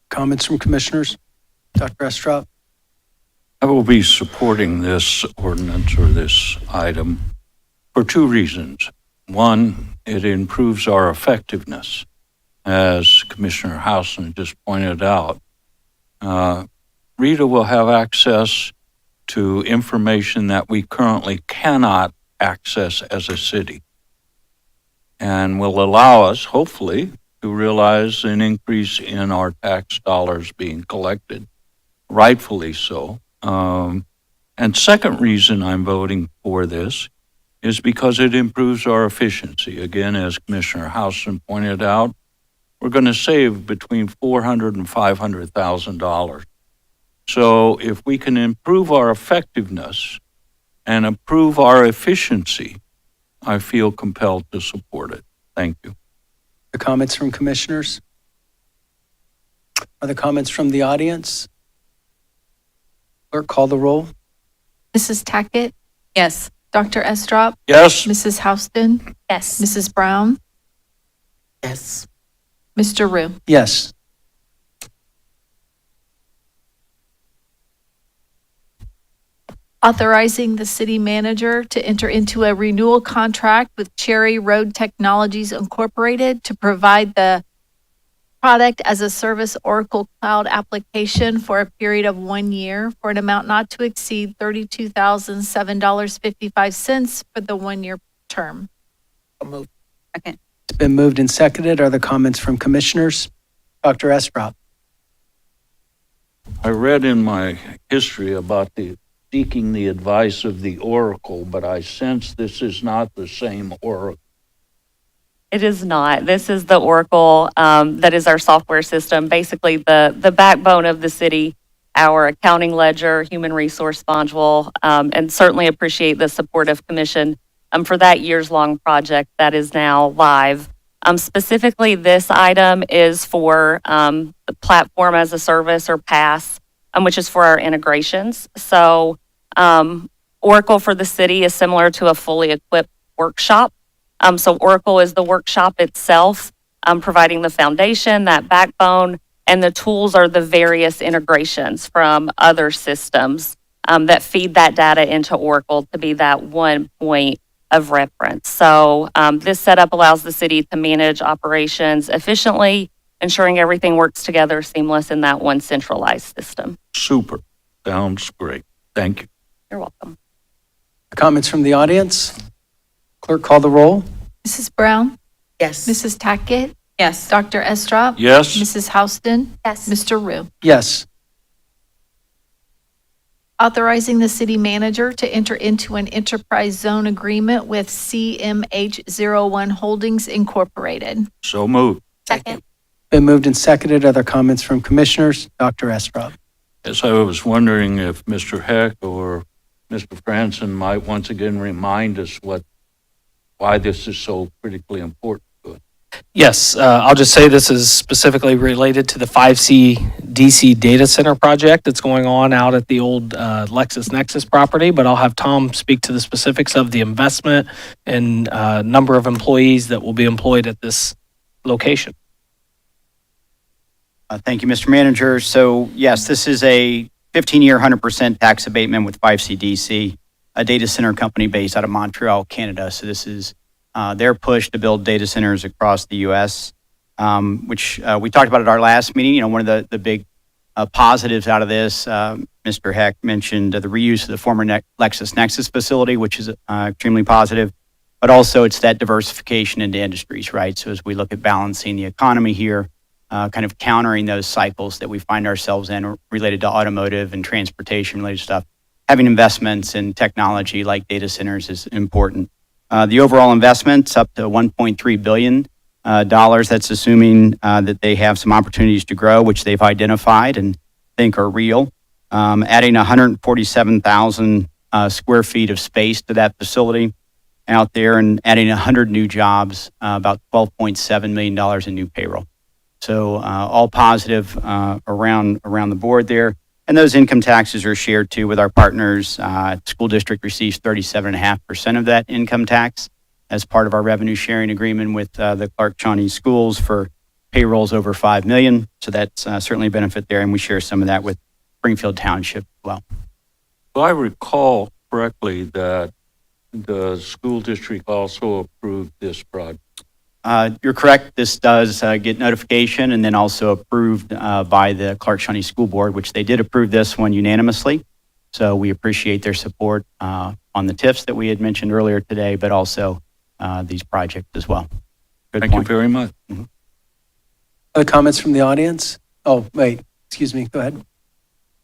Comments from commissioners? Dr. Estrop? I will be supporting this ordinance or this item for 2 reasons. One, it improves our effectiveness. As Commissioner Housen just pointed out, Rita will have access to information that we currently cannot access as a city, and will allow us, hopefully, to realize an increase in our tax dollars being collected, rightfully so. And second reason I'm voting for this is because it improves our efficiency. Again, as Commissioner Housen pointed out, we're going to save between $400,000 and $500,000. So if we can improve our effectiveness and improve our efficiency, I feel compelled to support it. Thank you. The comments from commissioners? Are there comments from the audience? Clerk, call the roll. Mrs. Tackett, Yes. Dr. Estrop, Yes. Mrs. Houston, Yes. Mrs. Brown, Yes. Mr. Rue. Yes. Authorizing the city manager to enter into a renewal contract with Cherry Road Technologies Incorporated to provide the product as a service Oracle Cloud application for a period of 1 year for an amount not to exceed $32,007.55 for the 1-year term. Second. It's been moved and seconded. Are there comments from commissioners? Dr. Estrop? I read in my history about seeking the advice of the Oracle, but I sense this is not the same Oracle. It is not. This is the Oracle that is our software system, basically the backbone of the city, our accounting ledger, human resource module, and certainly appreciate the support of commission for that years-long project that is now live. Specifically, this item is for the platform as a service or PaaS, which is for our integrations. So Oracle for the city is similar to a fully equipped workshop. So Oracle is the workshop itself, providing the foundation, that backbone, and the tools are the various integrations from other systems that feed that data into Oracle to be that one point of reference. So this setup allows the city to manage operations efficiently, ensuring everything works together seamless in that one centralized system. Super. Sounds great. Thank you. You're welcome. Comments from the audience? Clerk, call the roll. Mrs. Brown, Yes. Mrs. Tackett, Yes. Dr. Estrop, Yes. Mrs. Houston, Yes. Mr. Rue. Yes. Authorizing the city manager to enter into an enterprise zone agreement with CMH01 Holdings Incorporated. So moved. Second. Been moved and seconded. Other comments from commissioners? Dr. Estrop? Yes, I was wondering if Mr. Heck or Mr. Franson might once again remind us why this is so critically important to us. Yes, I'll just say this is specifically related to the 5C DC data center project that's going on out at the old LexisNexis property, but I'll have Tom speak to the specifics of the investment and number of employees that will be employed at this location. Thank you, Mr. Manager. So yes, this is a 15-year, 100% tax abatement with 5CDC, a data center company based out of Montreal, Canada. So this is their push to build data centers across the U.S., which we talked about at our last meeting. You know, one of the big positives out of this, Mr. Heck mentioned the reuse of the former LexisNexis facility, which is extremely positive. But also it's that diversification into industries, right? So as we look at balancing the economy here, kind of countering those cycles that we find ourselves in related to automotive and transportation related stuff, having investments in technology like data centers is important. The overall investment's up to $1.3 billion. That's assuming that they have some opportunities to grow, which they've identified and think are real. Adding 147,000 square feet of space to that facility out there and adding 100 new jobs, about $12.7 million in new payroll. So all positive around the board there. And those income taxes are shared too with our partners. School district receives 37.5% of that income tax as part of our revenue sharing agreement with the Clark County schools for payrolls over $5 million. So that's certainly a benefit there. And we share some of that with Springfield Township as well. Do I recall correctly that the school district also approved this project? You're correct. This does get notification and then also approved by the Clark County School Board, which they did approve this one unanimously. So we appreciate their support on the TIFs that we had mentioned earlier today, but also these projects as well. Good Thank point. you very much. Mm-hmm. Other comments from the audience? Oh, wait, excuse me. Go ahead.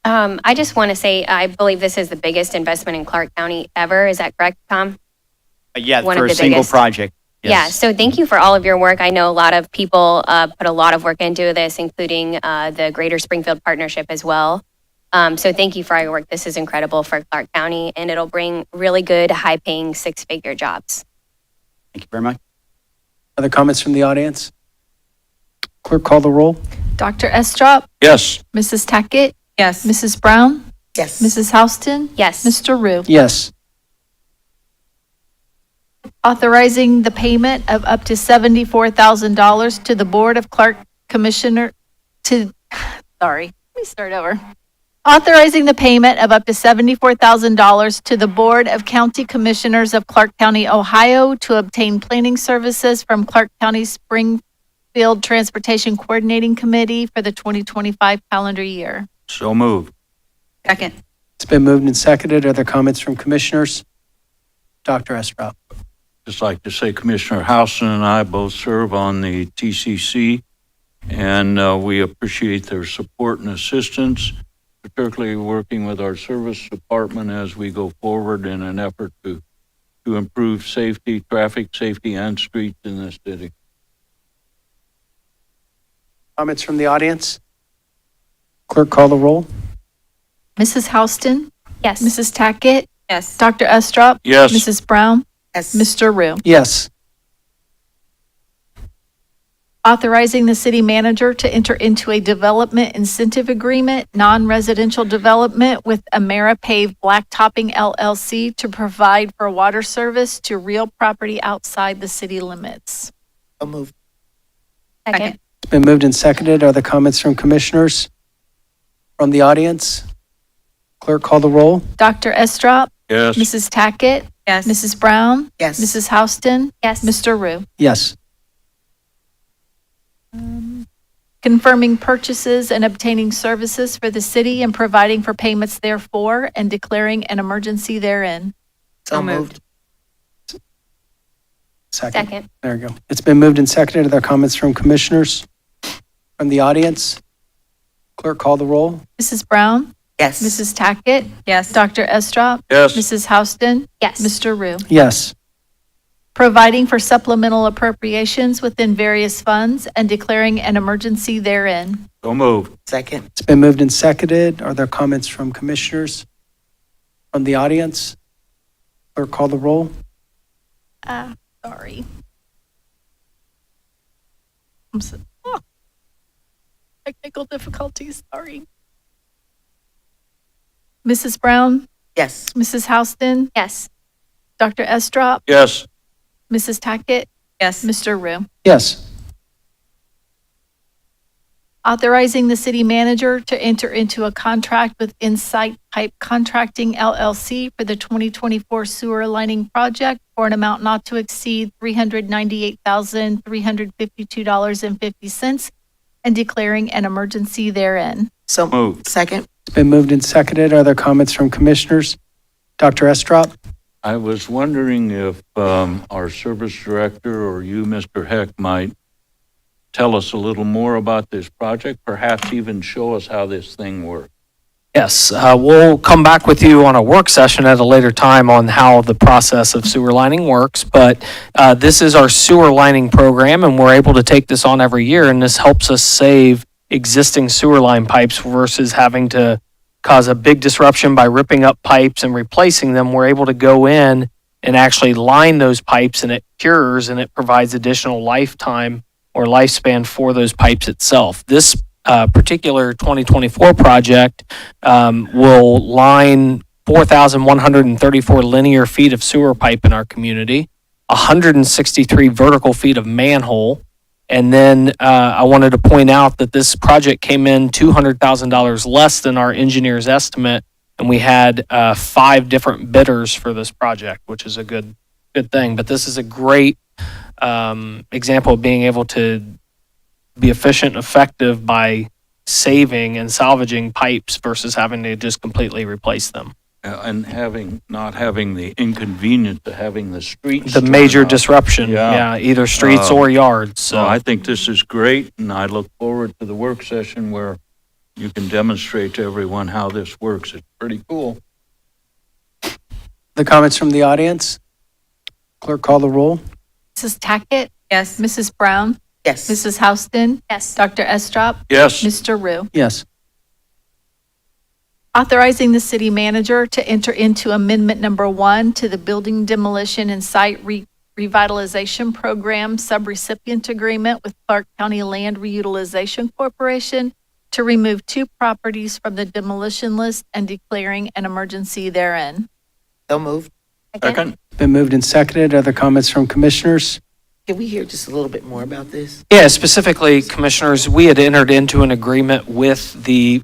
I just want to say, I believe this is the biggest investment in Clark County ever. Is that correct, Tom? Yeah, One for of a the single biggest. project. Yeah, so thank you for all of your work. I know a lot of people put a lot of work into this, including the Greater Springfield Partnership as well. So thank you for all your work. This is incredible for Clark County, and it'll bring really good, high-paying, six-figure jobs. Thank you very much. Other comments from the audience? Clerk, call the roll. Dr. Estrop, Yes. Mrs. Tackett, Yes. Mrs. Brown, Yes. Mrs. Houston, Yes. Mr. Rue. Yes. Authorizing the payment of up to $74,000 to the Board of Clark Commissioner, let me start over. Authorizing the payment of up to $74,000 to the Board of County Commissioners of Clark County, Ohio to obtain planning services from Clark County Springfield Transportation Coordinating Committee for the 2025 calendar year. So moved. Second. It's been moved and seconded. Are there comments from commissioners? Dr. Estrop. Just like to say Commissioner Houston and I both serve on the TCC, and we appreciate their support and assistance, particularly working with our service department as we go forward in an effort to improve safety, traffic safety, and streets in this city. Comments from the audience? Clerk, call the roll. Mrs. Houston, Yes. Mrs. Tackett, Yes. Dr. Estrop, Yes. Mrs. Brown, Yes. Mr. Rue. Yes. Authorizing the city manager to enter into a development incentive agreement, non-residential development with AmeriPave Blacktopping LLC to provide for water service to real property outside the city limits. So moved. Second. It's been moved and seconded. Are there comments from commissioners? From the audience? Clerk, call the roll. Dr. Estrop, Yes. Mrs. Tackett, Yes. Mrs. Brown, Yes. Mrs. Houston, Yes. Mr. Rue. Yes. Confirming purchases and obtaining services for the city and providing for payments therefor and declaring an emergency therein. So moved. Second. There you go. It's been moved and seconded. Are there comments from commissioners? From the audience? Clerk, call the roll. Mrs. Brown, Yes. Mrs. Tackett, Yes. Dr. Estrop, Yes. Mrs. Houston, Yes. Mr. Rue. Yes. Providing for supplemental appropriations within various funds and declaring an emergency therein. So moved. Second. It's been moved and seconded. Are there comments from commissioners? From the audience? Clerk, call the roll. Sorry. Technical difficulties, sorry. Mrs. Brown, Yes. Mrs. Houston, Yes. Dr. Estrop, Yes. Mrs. Tackett, Yes. Mr. Rue. Yes. Authorizing the city manager to enter into a contract with Insight Pipe Contracting LLC for the 2024 sewer lining project for an amount not to exceed $398,352.50 and declaring an emergency therein. So Moved. Second. It's been moved and seconded. Are there comments from commissioners? Dr. Estrop? I was wondering if our service director or you, Mr. Heck, might tell us a little more about this project, perhaps even show us how this thing works. Yes, we'll come back with you on a work session at a later time on how the process of sewer lining works. But this is our sewer lining program, and we're able to take this on every year, and this helps us save existing sewer line pipes versus having to cause a big disruption by ripping up pipes and replacing them. We're able to go in and actually line those pipes, and it cures and it provides additional lifetime or lifespan for those pipes itself. This particular 2024 project will line 4,134 linear feet of sewer pipe in our community, 163 vertical feet of manhole. And then I wanted to point out that this project came in $200,000 less than our engineer's estimate, and we had 5 different bidders for this project, which is a good thing. But this is a great example of being able to be efficient and effective by saving and salvaging pipes versus having to just completely replace them. And not having the inconvenience of having the streets. The major torn up. disruption, yeah, either streets or yards. So I think this is great, and I look forward to the work session where you can demonstrate to everyone how this works. It's pretty cool. The comments from the audience? Clerk, call the roll. Mrs. Tackett, Yes. Mrs. Brown, Yes. Mrs. Houston, Yes. Dr. Estrop, Yes. Mr. Rue. Yes. Authorizing the city manager to enter into amendment number 1 to the Building Demolition and Site Revitalization Program subrecipient agreement with Clark County Land Reutilization Corporation to remove 2 properties from the demolition list and declaring an emergency therein. So moved. Second. Been moved and seconded. Other comments from commissioners? Can we hear just a little bit more about this? Yeah, specifically, commissioners, we had entered into an agreement with the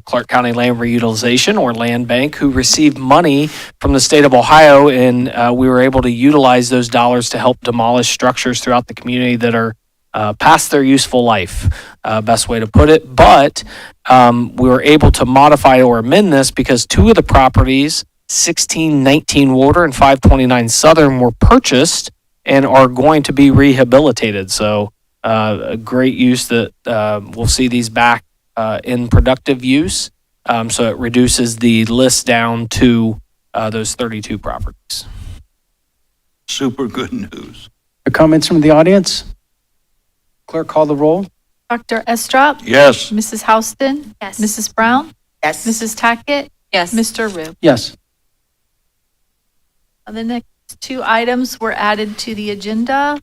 Clark County Land Reutilization or Land Bank, who received money from the state of Ohio, and we were able to utilize those dollars to help demolish structures throughout the community that are past their useful life, best way to put it. But we were able to modify or amend this because 2 of the properties, 1619 Water and 529 Southern, were purchased and are going to be rehabilitated. So a great use that we'll see these back in productive use. So it reduces the list down to those 32 properties. Super good news. Comments from the audience? Clerk, call the roll. Dr. Estrop, Yes. Mrs. Houston, Yes. Mrs. Brown, Yes. Mrs. Tackett, Yes. Mr. Rue. Yes. The next 2 items were added to the agenda.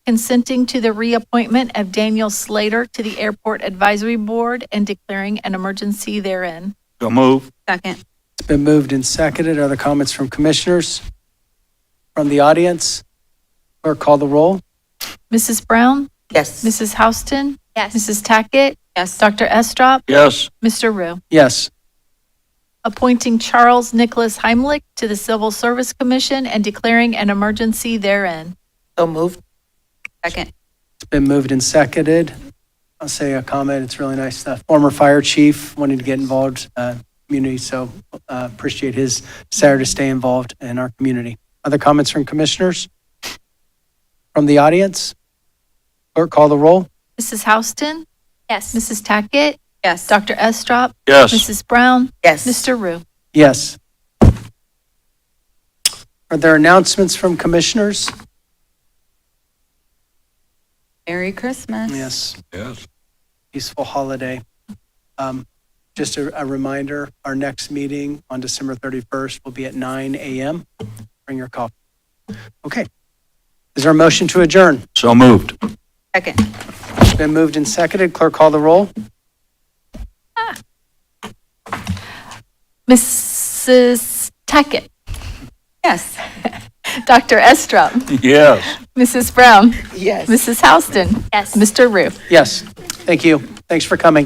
Consenting to the reappointment of Daniel Slater to the Airport Advisory Board and declaring an emergency therein. So move. Second. It's been moved and seconded. Other comments from commissioners? From the audience? Clerk, call the roll. Mrs. Brown, Yes. Mrs. Houston, Yes. Mrs. Tackett, Yes. Dr. Estrop, Yes. Mr. Rue. Yes. Appointing Charles Nicholas Heimlich to the Civil Service Commission and declaring an emergency therein. So moved. Second. It's been moved and seconded. I'll say a comment. It's really nice. Former fire chief wanting to get involved community, so appreciate his desire to stay involved in our community. Other comments from commissioners? From the audience? Clerk, call the roll. Mrs. Houston, Yes. Mrs. Tackett, Yes. Dr. Estrop, Yes. Mrs. Brown, Yes. Mr. Rue. Yes. Are there announcements from commissioners? Merry Christmas. Yes. Yes. Peaceful holiday. Just a reminder, our next meeting on December 31st will be at 9 a.m. Bring your coffee. Okay. Is there a motion to adjourn? So moved. Second. It's been moved and seconded. Clerk, call the roll. Mrs. Tackett, Yes. Dr. Estrop, Yes. Mrs. Brown, Yes. Mrs. Houston, Yes. Mr. Rue. Yes. Thank you. Thanks for coming.